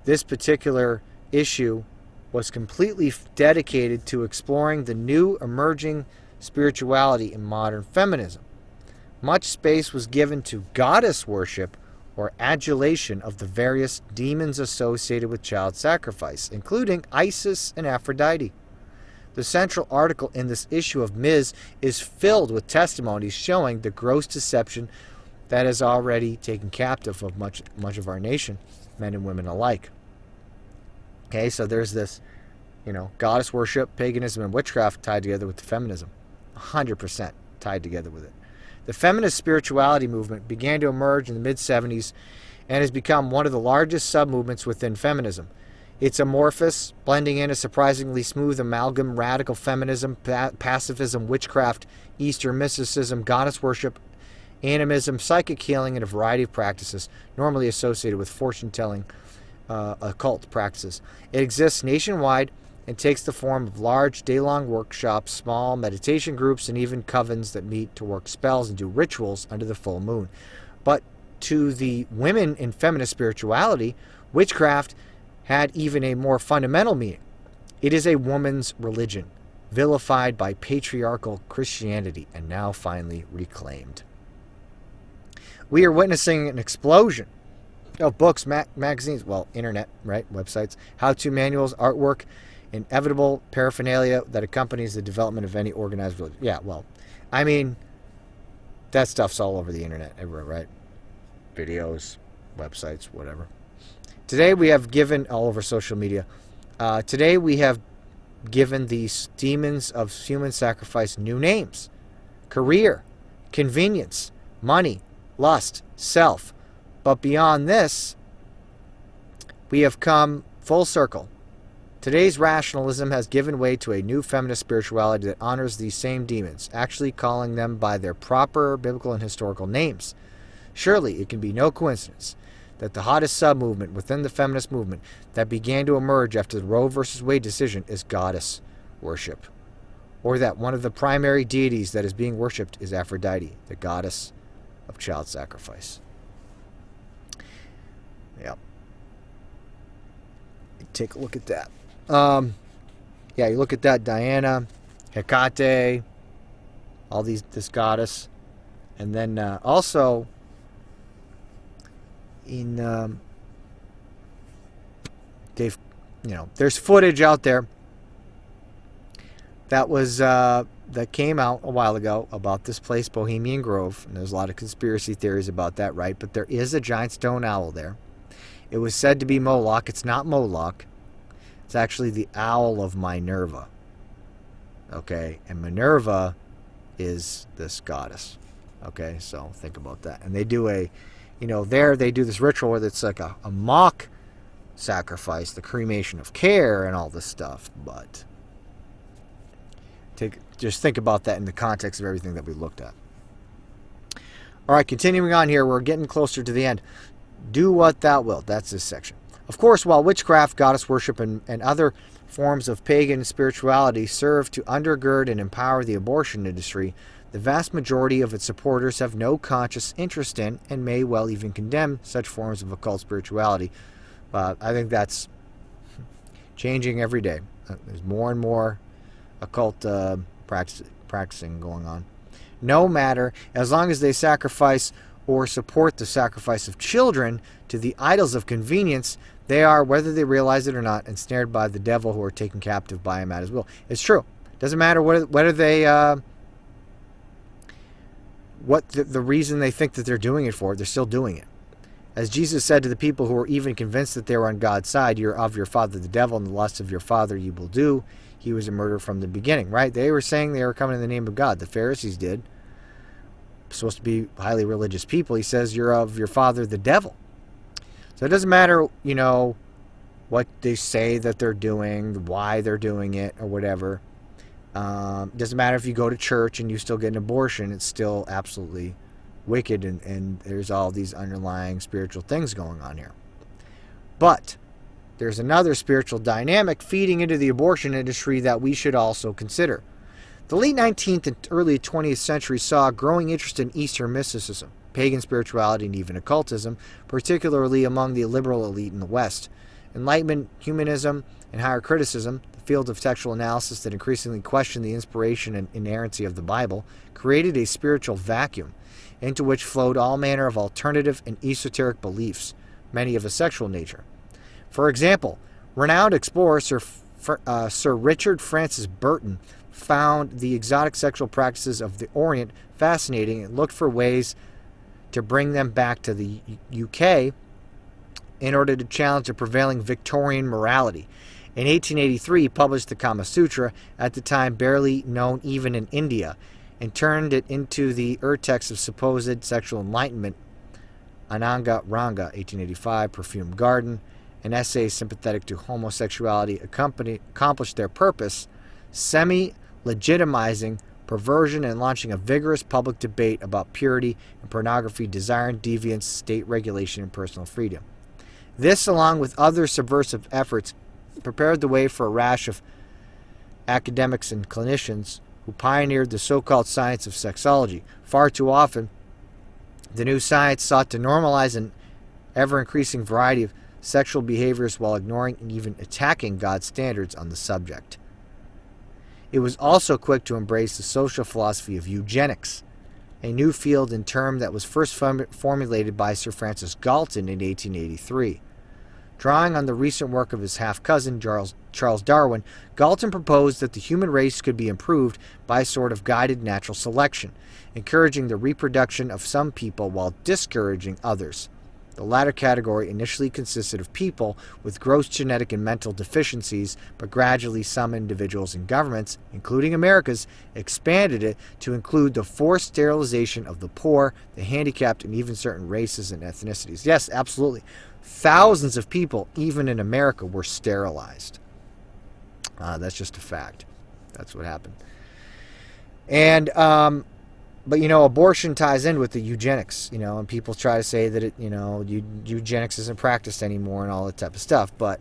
This particular issue was completely dedicated to exploring the new emerging spirituality in modern feminism. Much space was given to goddess worship or adulation of the various demons associated with child sacrifice, including Isis and Aphrodite. The central article in this issue of Ms. is filled with testimonies showing the gross deception that has already taken captive of much of our nation, men and women alike. Okay, so there's this, goddess worship, paganism, and witchcraft tied together with the feminism. 100% tied together with it. The feminist spirituality movement began to emerge in the mid-70s and has become one of the largest sub-movements within feminism. It's amorphous, blending in a surprisingly smooth amalgam: radical feminism, pacifism, witchcraft, Eastern mysticism, goddess worship, animism, psychic healing, and a variety of practices normally associated with fortune-telling occult practices. It exists nationwide and takes the form of large day-long workshops, small meditation groups, and even covens that meet to work spells and do rituals under the full moon. But to the women in feminist spirituality, witchcraft had even a more fundamental meaning. It is a woman's religion, vilified by patriarchal Christianity and now finally reclaimed. We are witnessing an explosion of books, magazines, internet, right, websites, how-to manuals, artwork, inevitable paraphernalia that accompanies the development of any organized religion. Yeah, that stuff's all over the internet, everywhere, right? Videos, websites, whatever. Today we have given, all over social media, today we have given these demons of human sacrifice new names: career, convenience, money, lust, self. But beyond this, we have come full circle. Today's rationalism has given way to a new feminist spirituality that honors these same demons, actually calling them by their proper biblical and historical names. Surely it can be no coincidence that the hottest sub-movement within the feminist movement that began to emerge after the Roe v. Wade decision is goddess worship, or that one of the primary deities that is being worshipped is Aphrodite, the goddess of child sacrifice. Yeah. Take a look at that. Yeah, you look at that, Diana, Hecate, all this goddess, and then also in they've, there's footage out there that was that came out a while ago about this place, Bohemian Grove, and there's a lot of conspiracy theories about that, right? But there is a giant stone owl there. It was said to be Moloch. It's not Moloch. It's actually the owl of Minerva. Okay, and Minerva is this goddess. Okay, so think about that. And they do they do this ritual where it's like a mock sacrifice, the cremation of care and all this stuff. But just think about that in the context of everything that we looked at. All right, continuing on here, we're getting closer to the end. Do what thou wilt. That's this section. Of course, while witchcraft, goddess worship, and other forms of pagan spirituality serve to undergird and empower the abortion industry, the vast majority of its supporters have no conscious interest in and may well even condemn such forms of occult spirituality. I think that's changing every day. There's more and more occult practicing going on. No matter, as long as they sacrifice or support the sacrifice of children to the idols of convenience, they are, whether they realize it or not, ensnared by the devil who are taken captive by him at his will. It's true. Doesn't matter whether they, what the reason they think that they're doing it for, they're still doing it. As Jesus said to the people who were even convinced that they were on God's side, "You're of your father the devil, and the lust of your father you will do. He was a murderer from the beginning," right? They were saying they were coming in the name of God. The Pharisees did. Supposed to be highly religious people. He says, "You're of your father the devil." So it doesn't matter, what they say that they're doing, why they're doing it, or whatever. It doesn't matter if you go to church and you still get an abortion. It's still absolutely wicked, and there's all these underlying spiritual things going on here. But there's another spiritual dynamic feeding into the abortion industry that we should also consider. The late 19th and early 20th century saw a growing interest in Eastern mysticism, pagan spirituality, and even occultism, particularly among the liberal elite in the West. Enlightenment, humanism, and higher criticism, the field of textual analysis that increasingly questioned the inspiration and inerrancy of the Bible, created a spiritual vacuum into which flowed all manner of alternative and esoteric beliefs, many of a sexual nature. For example, renowned explorer Sir Richard Francis Burton found the exotic sexual practices of the Orient fascinating and looked for ways to bring them back to the UK in order to challenge the prevailing Victorian morality. In 1883, he published the Kama Sutra, at the time barely known even in India, and turned it into the urtext of supposed sexual enlightenment. Ananga Ranga, 1885, Perfumed Garden, and essays sympathetic to homosexuality accomplished their purpose, semi-legitimizing perversion and launching a vigorous public debate about purity and pornography, desire and deviance, state regulation, and personal freedom. This, along with other subversive efforts, prepared the way for a rash of academics and clinicians who pioneered the so-called science of sexology. Far too often, the new science sought to normalize an ever-increasing variety of sexual behaviors while ignoring and even attacking God's standards on the subject. It was also quick to embrace the social philosophy of eugenics, a new field and term that was first formulated by Sir Francis Galton in 1883. Drawing on the recent work of his half-cousin, Charles Darwin, Galton proposed that the human race could be improved by a sort of guided natural selection, encouraging the reproduction of some people while discouraging others. The latter category initially consisted of people with gross genetic and mental deficiencies, but gradually some individuals and governments, including America's, expanded it to include the forced sterilization of the poor, the handicapped, and even certain races and ethnicities. Yes, absolutely. Thousands of people, even in America, were sterilized. That's just a fact. That's what happened. And but, abortion ties in with the eugenics, and people try to say that, eugenics isn't practiced anymore and all that type of stuff. But,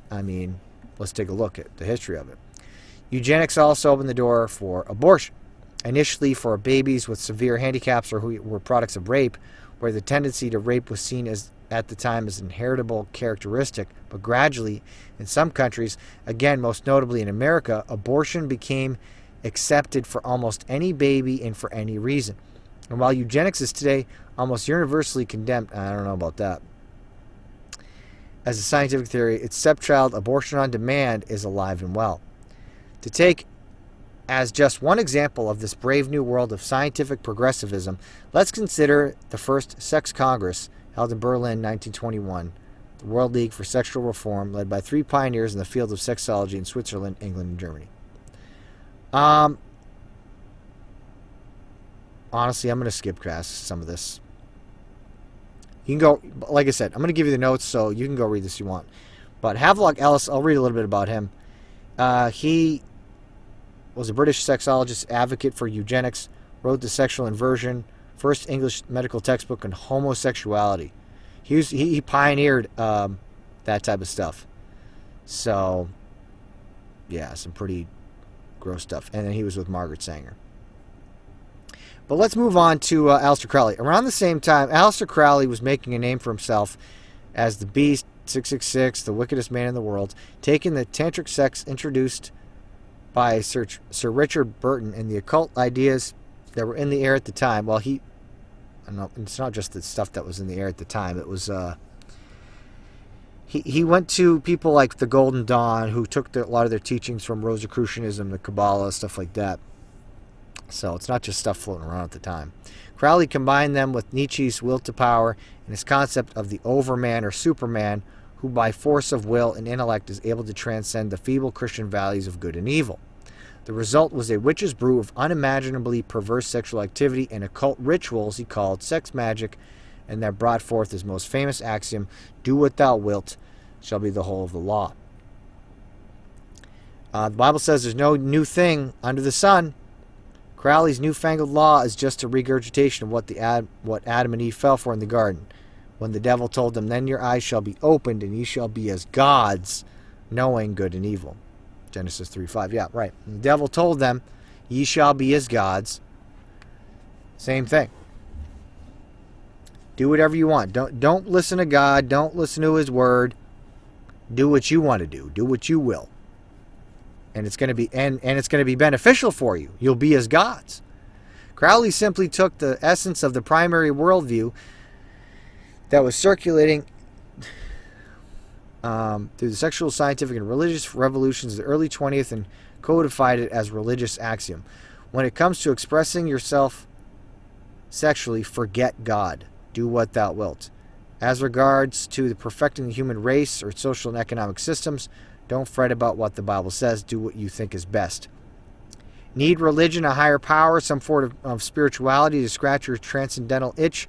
let's take a look at the history of it. Eugenics also opened the door for abortion, initially for babies with severe handicaps or who were products of rape, where the tendency to rape was seen as at the time as an inheritable characteristic, but gradually, in some countries, again most notably in America, abortion became accepted for almost any baby and for any reason. And while eugenics is today almost universally condemned, I don't know about that, as a scientific theory, its stepchild, abortion on demand, is alive and well. To take as just one example of this brave new world of scientific progressivism, let's consider the first Sex Congress held in Berlin in 1921, the World League for Sexual Reform, led by 3 pioneers in the field of sexology in Switzerland, England, and Germany. Honestly, I'm going to skip past some of this. You can go, like I said, I'm going to give you the notes so you can go read this if you want. But Havelock Ellis, I'll read a little bit about him. He was a British sexologist, advocate for eugenics, wrote The Sexual Inversion, first English medical textbook on homosexuality. He pioneered that type of stuff. So, yeah, some pretty gross stuff. And then he was with Margaret Sanger. But let's move on to Aleister Crowley. Around the same time, Aleister Crowley was making a name for himself as the Beast, 666, the wickedest man in the world, taking the tantric sects introduced by Sir Richard Burton and the occult ideas that were in the air at the time. Well, I don't know, it's not just the stuff that was in the air at the time. It was he went to people like the Golden Dawn, who took a lot of their teachings from Rosicrucianism, the Kabbalah, stuff like that. So it's not just stuff floating around at the time. Crowley combined them with Nietzsche's will to power and his concept of the overman or superman, who by force of will and intellect is able to transcend the feeble Christian values of good and evil. The result was a witch's brew of unimaginably perverse sexual activity and occult rituals he called sex magic, and that brought forth his most famous axiom, "Do what thou wilt shall be the whole of the law." The Bible says there's no new thing under the sun. Crowley's newfangled law is just a regurgitation of what Adam and Eve fell for in the garden, when the devil told them, "Then your eyes shall be opened, and ye shall be as gods, knowing good and evil." Genesis 3:5. Yeah, right. And the devil told them, "Ye shall be as gods." Same thing. Do whatever you want. Don't listen to God. Don't listen to His word. Do what you want to do. Do what you will. And it's going to be and it's going to be beneficial for you. You'll be as gods. Crowley simply took the essence of the primary worldview that was circulating through the sexual, scientific, and religious revolutions of the early 20th and codified it as religious axiom. When it comes to expressing yourself sexually, forget God. Do what thou wilt. As regards to the perfecting the human race or social and economic systems, don't fret about what the Bible says. Do what you think is best. Need religion, a higher power, some form of spirituality to scratch your transcendental itch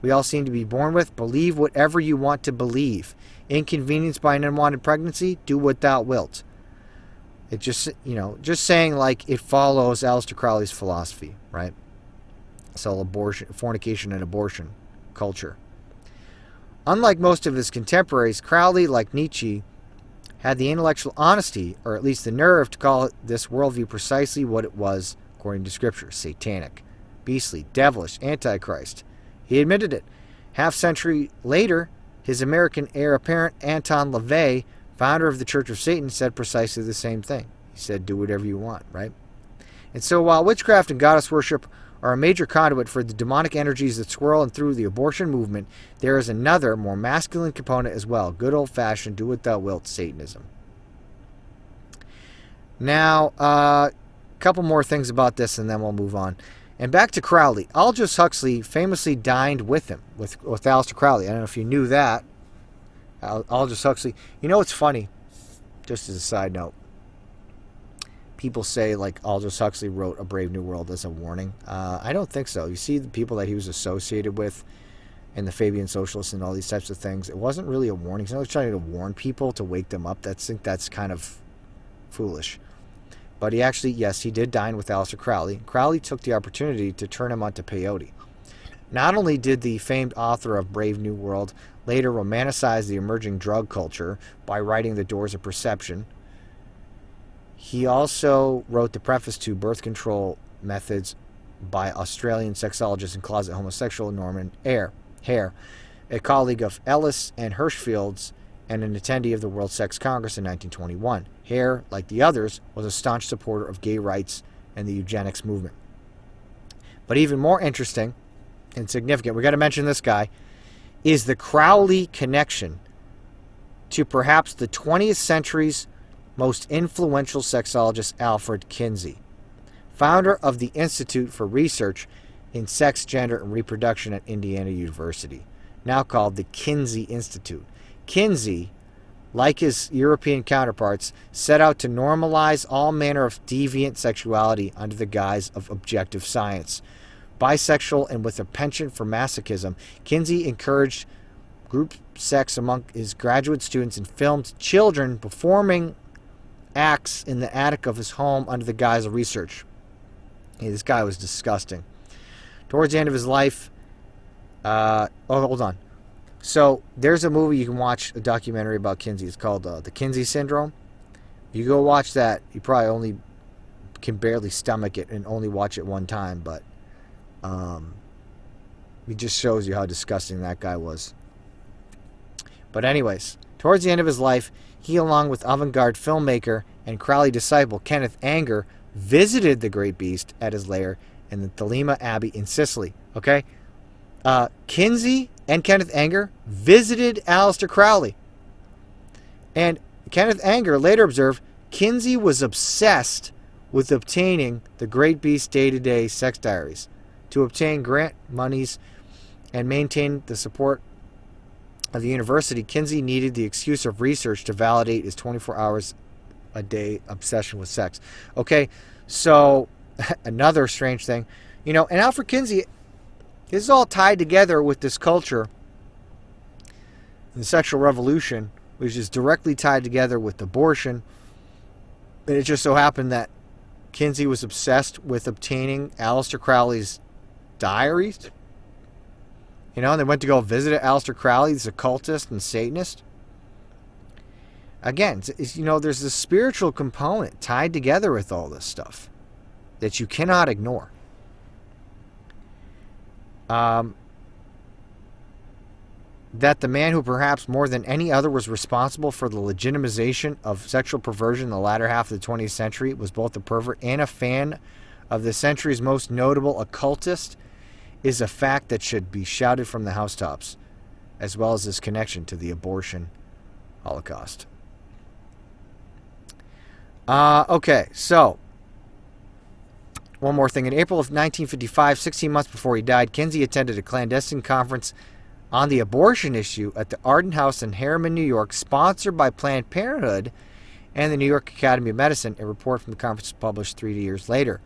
we all seem to be born with? Believe whatever you want to believe. Inconvenienced by an unwanted pregnancy? Do what thou wilt. It just saying like it follows Aleister Crowley's philosophy, right? So abortion, fornication and abortion culture. Unlike most of his contemporaries, Crowley, like Nietzsche, had the intellectual honesty, or at least the nerve, to call this worldview precisely what it was according to Scripture: satanic, beastly, devilish, antichrist. He admitted it. Half-century later, his American heir apparent, Anton LaVey, founder of the Church of Satan, said precisely the same thing. He said, do whatever you want, right? And so while witchcraft and goddess worship are a major conduit for the demonic energies that swirl and through the abortion movement, there is another, more masculine component as well: good old-fashioned, do what thou wilt Satanism. Now, a couple more things about this and then we'll move on. And back to Crowley. Aldous Huxley famously dined with him, with Aleister Crowley. I don't know if you knew that. Aldous Huxley. You know what's funny? Just as a side note. People say like Aldous Huxley wrote A Brave New World as a warning. I don't think so. You see the people that he was associated with and the Fabian Socialists and all these types of things. It wasn't really a warning. He's not trying to warn people to wake them up. I think that's kind of foolish. But he actually, yes, he did dine with Aleister Crowley. Crowley took the opportunity to turn him onto peyote. Not only did the famed author of Brave New World later romanticize the emerging drug culture by writing The Doors of Perception, He also wrote the preface to Birth Control Methods by Australian sexologist and closet homosexual Norman Hare, a colleague of Ellis and Hirschfield's and an attendee of the World Sex Congress in 1921. Hare, like the others, was a staunch supporter of gay rights and the eugenics movement. But even more interesting and significant, we got to mention this guy, is the Crowley connection to perhaps the 20th century's most influential sexologist, Alfred Kinsey, founder of the Institute for Research in Sex, Gender, and Reproduction at Indiana University, now called the Kinsey Institute. Kinsey, like his European counterparts, set out to normalize all manner of deviant sexuality under the guise of objective science. Bisexual and with a penchant for masochism, Kinsey encouraged group sex among his graduate students and filmed children performing acts in the attic of his home under the guise of research. This guy was disgusting. Towards the end of his life, hold on. So there's a movie you can watch, a documentary about Kinsey. It's called The Kinsey Syndrome. You go watch that. You probably only can barely stomach it and only watch it one time, but it just shows you how disgusting that guy was. But anyways, towards the end of his life, he, along with avant-garde filmmaker and Crowley disciple Kenneth Anger, visited the great beast at his lair in the Thelema Abbey in Sicily. Okay? Kinsey and Kenneth Anger visited Aleister Crowley. And Kenneth Anger later observed Kinsey was obsessed with obtaining the great beast's day-to-day sex diaries. To obtain grant monies and maintain the support of the university, Kinsey needed the excuse of research to validate his 24 hours a day obsession with sex. Okay, so another strange thing, and Alfred Kinsey, this is all tied together with this culture, the sexual revolution, which is directly tied together with abortion. And it just so happened that Kinsey was obsessed with obtaining Aleister Crowley's diaries. And they went to go visit Aleister Crowley, this occultist and Satanist. Again, there's a spiritual component tied together with all this stuff that you cannot ignore. That the man who perhaps more than any other was responsible for the legitimization of sexual perversion in the latter half of the 20th century was both a pervert and a fan of the century's most notable occultist is a fact that should be shouted from the housetops, as well as his connection to the abortion Holocaust. Okay, so one more thing. In April of 1955, 16 months before he died, Kinsey attended a clandestine conference on the abortion issue at the Arden House in Harriman, New York, sponsored by Planned Parenthood and the New York Academy of Medicine. A report from the conference was published 3 years later.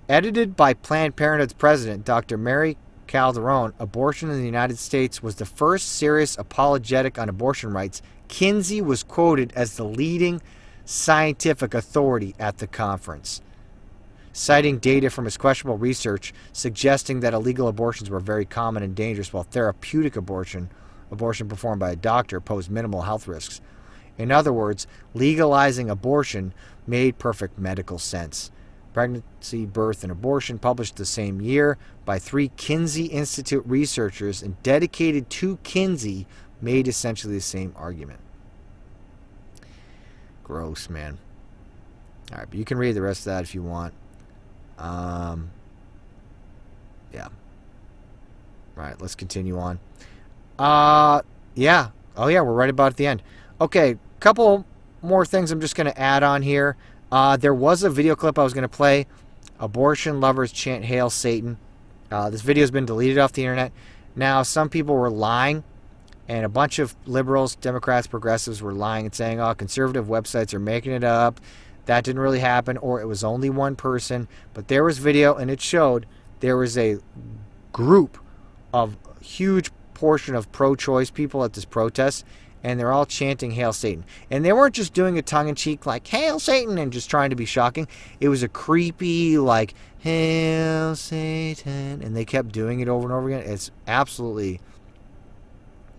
Edited by Planned Parenthood's president, Dr. Mary Calderon, abortion in the United States was the first serious apologetic on abortion rights. Kinsey was quoted as the leading scientific authority at the conference, citing data from his questionable research suggesting that illegal abortions were very common and dangerous, while therapeutic abortion performed by a doctor, posed minimal health risks. In other words, legalizing abortion made perfect medical sense. Pregnancy, Birth, and Abortion, published the same year by 3 Kinsey Institute researchers and dedicated to Kinsey, made essentially the same argument. Gross, man. All right, but you can read the rest of that if you want. Yeah. All right, let's continue on. Yeah. Oh, yeah, we're right about at the end. Okay, couple more things I'm just going to add on here. There was a video clip I was going to play. Abortion lovers chant Hail Satan. This video has been deleted off the internet. Now, some people were lying, and a bunch of liberals, Democrats, progressives were lying and saying, conservative websites are making it up. That didn't really happen, or it was only one person. But there was video, and it showed there was a group of huge portion of pro-choice people at this protest, and they're all chanting Hail Satan. And they weren't just doing a tongue-in-cheek like, Hail Satan, and just trying to be shocking. It was a creepy, like, Hail Satan, and they kept doing it over and over again. It's absolutely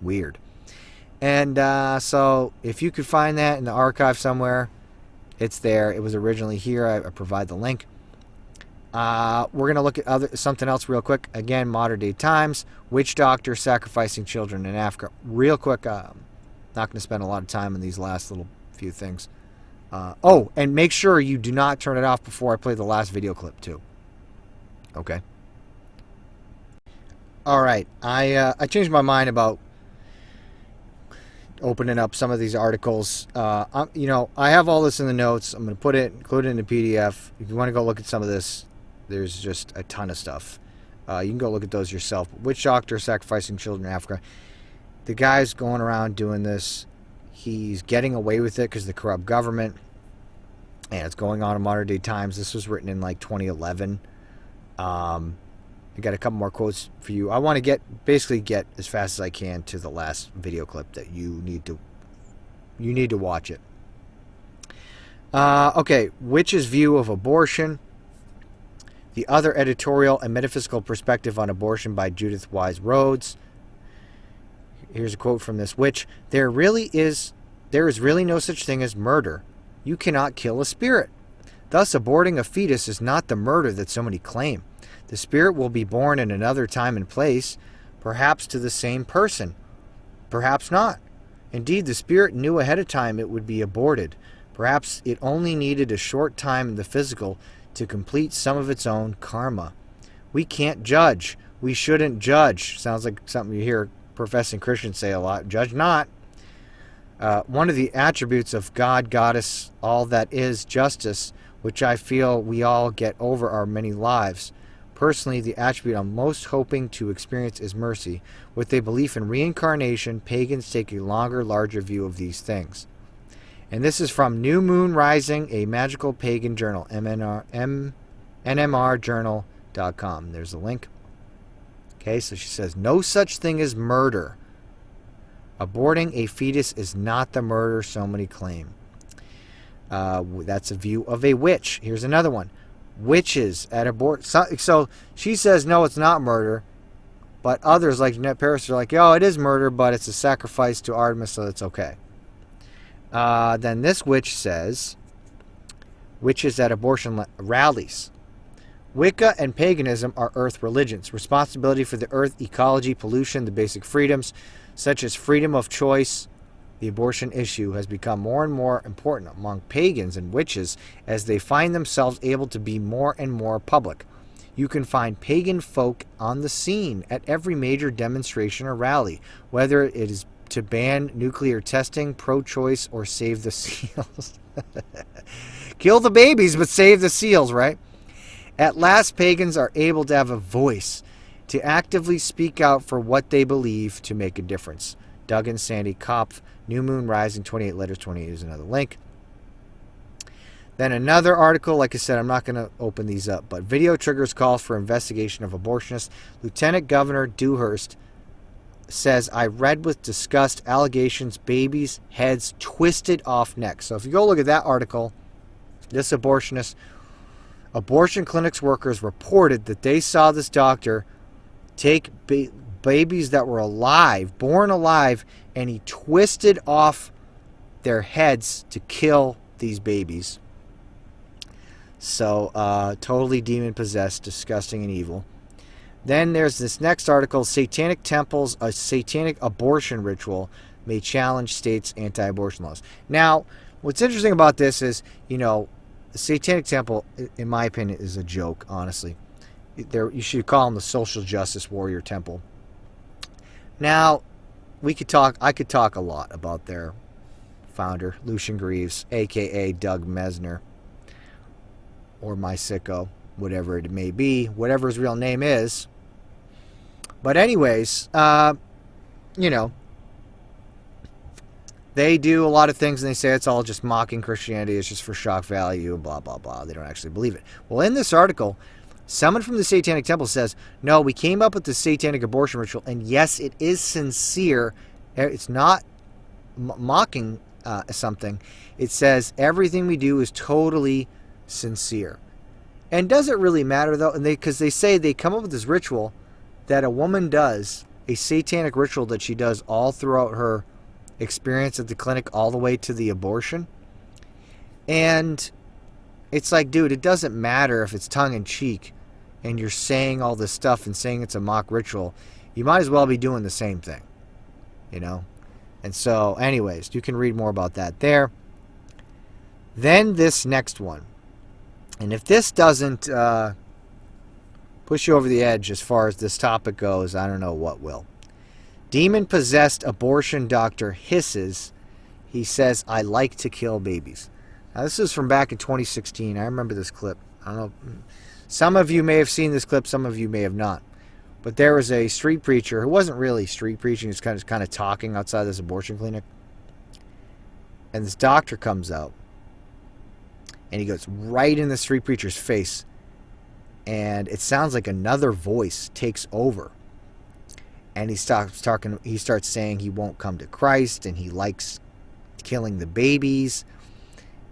weird. And so if you could find that in the archive somewhere, it's there. It was originally here. I provide the link. We're going to look at something else real quick. Again, modern day times. Witch doctor sacrificing children in Africa. Real quick. Not going to spend a lot of time on these last little few things. And make sure you do not turn it off before I play the last video clip too. Okay. All right. I changed my mind about opening up some of these articles. I have all this in the notes. I'm going to include it in the PDF. If you want to go look at some of this, there's just a ton of stuff. You can go look at those yourself. Witch doctor sacrificing children in Africa. The guy's going around doing this. He's getting away with it because of the corrupt government. And it's going on in modern day times. This was written in like 2011. I got a couple more quotes for you. I want to get as fast as I can to the last video clip that you need to watch it. Okay, Witch's view of abortion. The other editorial and metaphysical perspective on abortion by Judith Wise Rhodes. Here's a quote from this witch. There is really no such thing as murder. You cannot kill a spirit. Thus, aborting a fetus is not the murder that so many claim. The spirit will be born in another time and place, perhaps to the same person, perhaps not. Indeed, the spirit knew ahead of time it would be aborted. Perhaps it only needed a short time in the physical to complete some of its own karma. We can't judge. We shouldn't judge. Sounds like something you hear professing Christians say a lot. Judge not. One of the attributes of God, Goddess, all that is justice, which I feel we all get over our many lives. Personally, the attribute I'm most hoping to experience is mercy. With a belief in reincarnation, pagans take a longer, larger view of these things. And this is from New Moon Rising, a magical pagan journal, nmrjournal.com. There's a link. Okay, so she says, no such thing as murder. Aborting a fetus is not the murder so many claim. That's a view of a witch. Here's another one. Witches at abort. So she says, no, it's not murder. But others, like Jeanette Paris, are like, it is murder, but it's a sacrifice to Artemis, so it's okay. Then this witch says, witches at abortion rallies. Wicca and paganism are earth religions. Responsibility for the earth, ecology, pollution, the basic freedoms, such as freedom of choice. The abortion issue has become more and more important among pagans and witches as they find themselves able to be more and more public. You can find pagan folk on the scene at every major demonstration or rally, whether it is to ban nuclear testing, pro-choice, or save the seals. Kill the babies, but save the seals, right? At last, pagans are able to have a voice, to actively speak out for what they believe to make a difference. Duggan Sandy Kopf, New Moon Rising, 28 Letters, 28 is another link. Then another article, like I said, I'm not going to open these up, but video triggers calls for investigation of abortionists. Lieutenant Governor Dewhurst says, I read with disgust allegations babies' heads twisted off necks. So if you go look at that article, this abortionist, abortion clinics workers reported that they saw this doctor take babies that were alive, born alive, and he twisted off their heads to kill these babies. So, totally demon-possessed, disgusting, and evil. Then there's this next article, Satanic Temples, a satanic abortion ritual may challenge states' anti-abortion laws. Now, what's interesting about this is, the Satanic Temple, in my opinion, is a joke, honestly. You should call them the Social Justice Warrior Temple. Now, I could talk a lot about their founder, Lucian Greaves, a.k.a. Doug Mesner, or my sicko, whatever it may be, whatever his real name is. But anyways, they do a lot of things, and they say it's all just mocking Christianity, it's just for shock value, blah, blah, blah. They don't actually believe it. Well, in this article, someone from the Satanic Temple says, no, we came up with the satanic abortion ritual, and yes, it is sincere. It's not mocking something. It says everything we do is totally sincere. And does it really matter, though? And because they say they come up with this ritual that a woman does, a satanic ritual that she does all throughout her experience at the clinic all the way to the abortion. And it's like, dude, it doesn't matter if it's tongue-in-cheek and you're saying all this stuff and saying it's a mock ritual. You might as well be doing the same thing, you know? And so, anyways, you can read more about that there. Then this next one. And if this doesn't push you over the edge as far as this topic goes, I don't know what will. Demon-possessed abortion doctor hisses. He says, I like to kill babies. Now, this is from back in 2016. I remember this clip. I don't know. Some of you may have seen this clip. Some of you may have not. But there was a street preacher who wasn't really street preaching. He was kind of talking outside this abortion clinic. And this doctor comes out. And he goes right in the street preacher's face. And it sounds like another voice takes over. And he starts talking. He starts saying he won't come to Christ. And he likes killing the babies.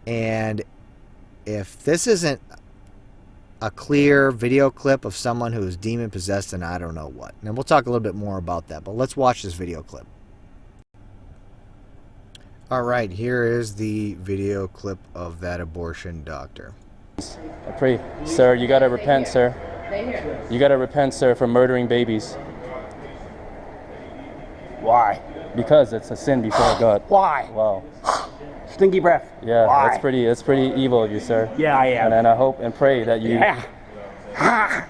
And if this isn't a clear video clip of someone who is demon-possessed, then I don't know what. And we'll talk a little bit more about that. But let's watch this video clip. All right, here is the video clip of that abortion doctor. I pray, sir, you got to repent, sir. You got to repent, sir, for murdering babies. Why? Because it's a sin before God. Why? Wow. Stinky breath. Yeah, Why? that's pretty evil of you, sir. Yeah, I am. And I hope and pray that you... Yeah.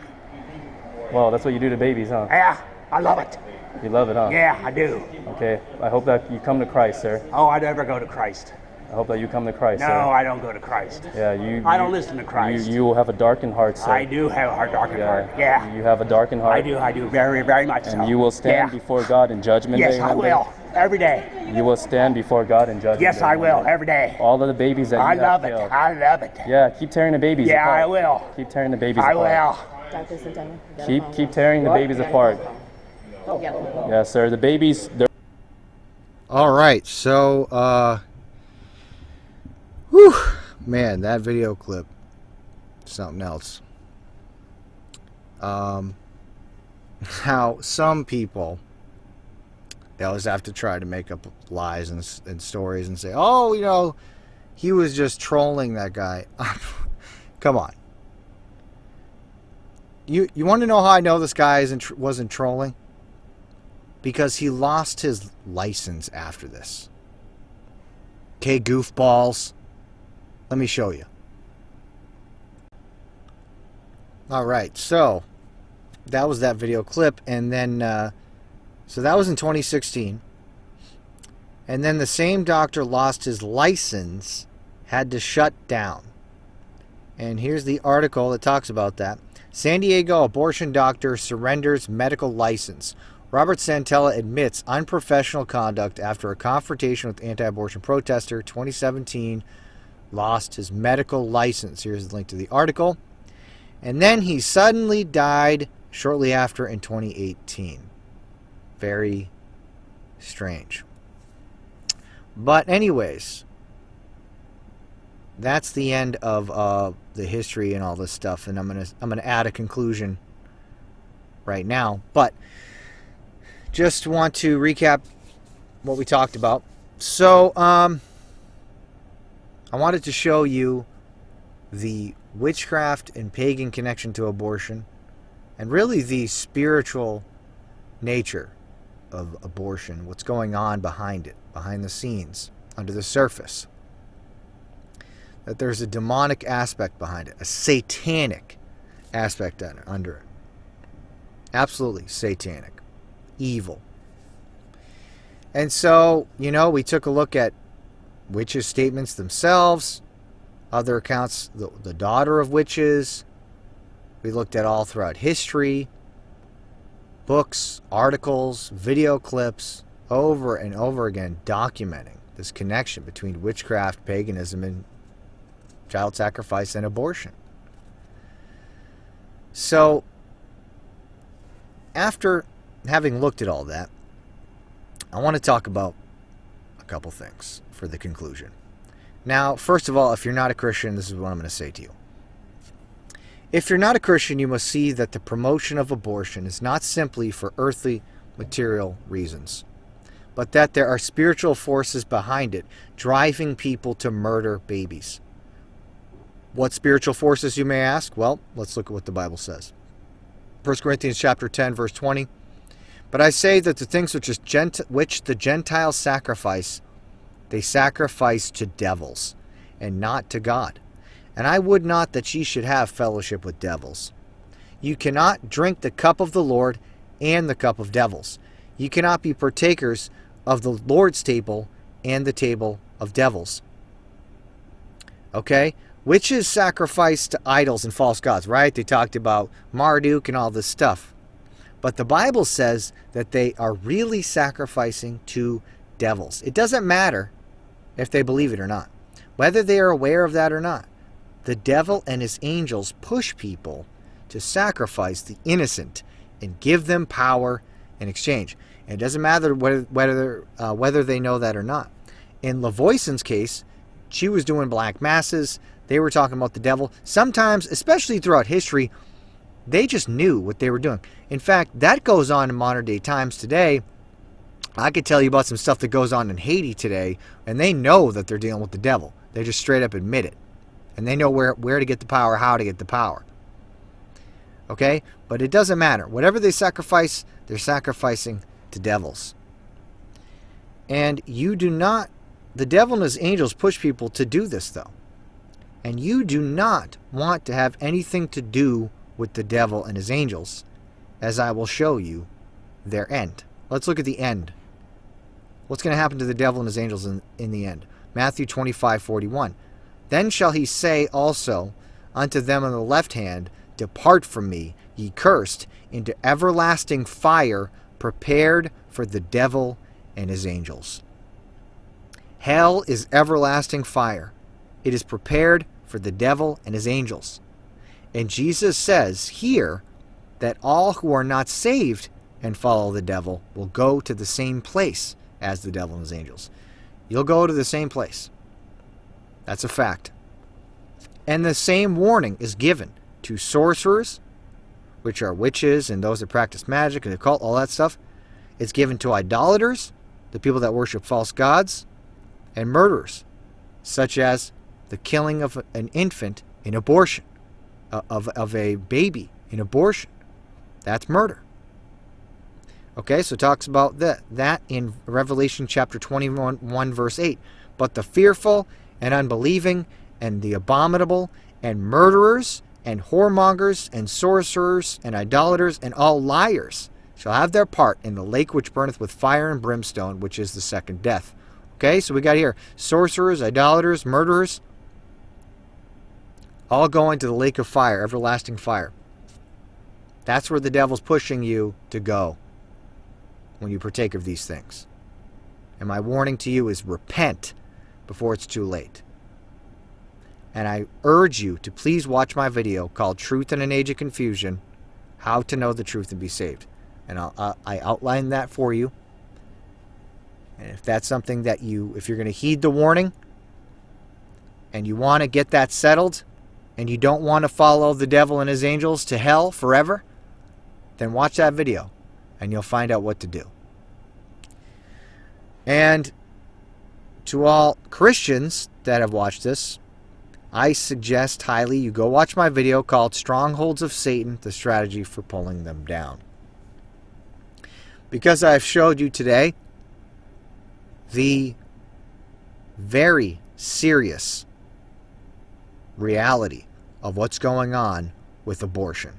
Well, that's what you do to babies, huh? Yeah, I love it. You love it, huh? Yeah, I do. Okay, I hope that you come to Christ, sir. Oh, I never go to Christ. I hope that you come to Christ, No, sir. I don't go to Christ. Yeah, I don't listen to Christ. You will have a darkened heart, sir. I do have a darkened heart. Yeah. You have a darkened heart. I do very, very much so. And you will stand before God in judgment day. Yes, I will. Every day. You will stand before God in judgment day. Yes, I will. Every day. All of the babies that you I have love it. killed. I love it. Yeah, keep tearing the babies apart. Yeah, I will. Keep tearing the babies I apart. will. Keep tearing the babies apart. Yeah, sir. The babies, they're... All right, so, whew, man, that video clip, something else. How some people, they always have to try to make up lies and stories and say, oh, you know, he was just trolling that guy. Come on. You want to know how I know this guy wasn't trolling? Because he lost his license after this. Okay, goofballs. Let me show you. All right, so that was that video clip. And then, so that was in 2016. And then the same doctor lost his license, had to shut down. And here's the article that talks about that. San Diego abortion doctor surrenders medical license. Robert Santella admits unprofessional conduct after a confrontation with anti-abortion protester. 2017, lost his medical license. Here's the link to the article. And then he suddenly died shortly after in 2018. Very strange. But anyways, that's the end of the history and all this stuff. And I'm gonna add a conclusion right now. But just want to recap what we talked about. So, I wanted to show you the witchcraft and pagan connection to abortion, and really the spiritual nature of abortion, what's going on behind it, behind the scenes, under the surface. That there's a demonic aspect behind it, a satanic aspect under it. Absolutely satanic. Evil. And so, you know, we took a look at witches' statements themselves, other accounts, the daughter of witches. We looked at all throughout history, books, articles, video clips, over and over again documenting this connection between witchcraft, paganism, and child sacrifice and abortion. So, after having looked at all that, I want to talk about a couple things for the conclusion. Now, first of all, if you're not a Christian, this is what I'm going to say to you. If you're not a Christian, you must see that the promotion of abortion is not simply for earthly, material reasons, but that there are spiritual forces behind it, driving people to murder babies. What spiritual forces, you may ask? Well, let's look at what the Bible says. 1 Corinthians chapter 10, verse 20. But I say that the things which the Gentiles sacrifice, they sacrifice to devils, and not to God. And I would not that ye should have fellowship with devils. You cannot drink the cup of the Lord and the cup of devils. You cannot be partakers of the Lord's table and the table of devils. Okay? Which is sacrificed to idols and false gods, right? They talked about Marduk and all this stuff. But the Bible says that they are really sacrificing to devils. It doesn't matter if they believe it or not, whether they are aware of that or not. The devil and his angels push people to sacrifice the innocent and give them power in exchange. And it doesn't matter whether they know that or not. In Lavoison's case, she was doing black masses. They were talking about the devil. Sometimes, especially throughout history, they just knew what they were doing. In fact, that goes on in modern day times today. I could tell you about some stuff that goes on in Haiti today, and they know that they're dealing with the devil. They just straight up admit it. And they know where to get the power, how to get the power. Okay? But it doesn't matter. Whatever they sacrifice, they're sacrificing to devils. And the devil and his angels push people to do this, though. And you do not want to have anything to do with the devil and his angels, as I will show you their end. Let's look at the end. What's going to happen to the devil and his angels in the end? Matthew 25:41. Then shall he say also unto them on the left hand, Depart from me, ye cursed, into everlasting fire, prepared for the devil and his angels. Hell is everlasting fire. It is prepared for the devil and his angels. And Jesus says here that all who are not saved and follow the devil will go to the same place as the devil and his angels. You'll go to the same place. That's a fact. And the same warning is given to sorcerers, which are witches and those that practice magic and occult, all that stuff. It's given to idolaters, the people that worship false gods, and murderers, such as the killing of an infant in abortion, of a baby in abortion. That's murder. Okay, so it talks about that in Revelation chapter 21, verse 8. But the fearful and unbelieving and the abominable and murderers and whoremongers and sorcerers and idolaters and all liars shall have their part in the lake which burneth with fire and brimstone, which is the second death. Okay, so we got here sorcerers, idolaters, murderers, all going to the lake of fire, everlasting fire. That's where the devil's pushing you to go when you partake of these things. And my warning to you is repent before it's too late. And I urge you to please watch my video called Truth in an Age of Confusion, How to Know the Truth and Be Saved. And I outline that for you. And if that's something that if you're going to heed the warning and you want to get that settled and you don't want to follow the devil and his angels to hell forever, then watch that video and you'll find out what to do. And to all Christians that have watched this, I suggest highly you go watch my video called Strongholds of Satan, the Strategy for Pulling Them Down. Because I've showed you today the very serious reality of what's going on with abortion.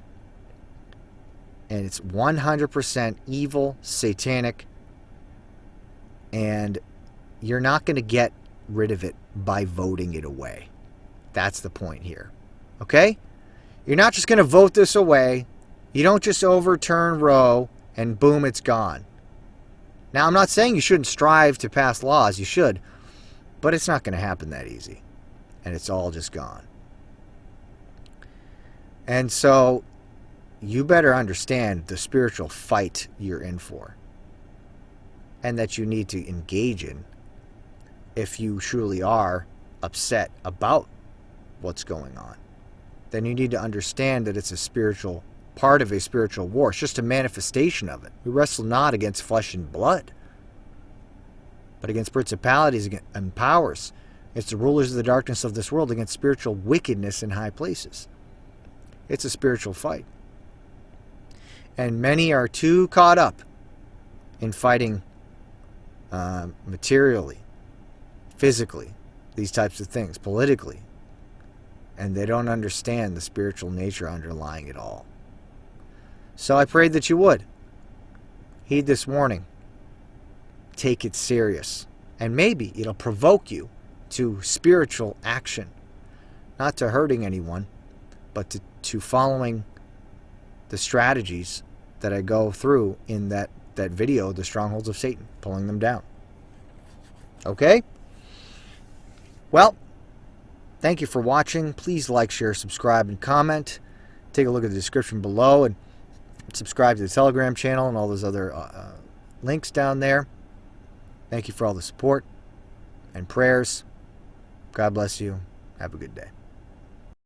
And it's 100% evil, satanic, and you're not going to get rid of it by voting it away. That's the point here. Okay? You're not just going to vote this away. You don't just overturn Roe and boom, it's gone. Now, I'm not saying you shouldn't strive to pass laws. You should. But it's not going to happen that easy. And it's all just gone. And so, you better understand the spiritual fight you're in for. And that you need to engage in if you truly are upset about what's going on. Then you need to understand that it's a spiritual part of a spiritual war. It's just a manifestation of it. We wrestle not against flesh and blood, but against principalities and powers, against the rulers of the darkness of this world, against spiritual wickedness in high places. It's a spiritual fight. And many are too caught up in fighting materially, physically, these types of things, politically. And they don't understand the spiritual nature underlying it all. So I prayed that you would. Heed this warning. Take it serious. And maybe it'll provoke you to spiritual action. Not to hurting anyone, but to following the strategies that I go through in that video, The Strongholds of Satan, pulling them down. Okay? Well, thank you for watching. Please like, share, subscribe, and comment. Take a look at the description below and subscribe to the Telegram channel and all those other links down there. Thank you for all the support and prayers. God bless you. Have a good day.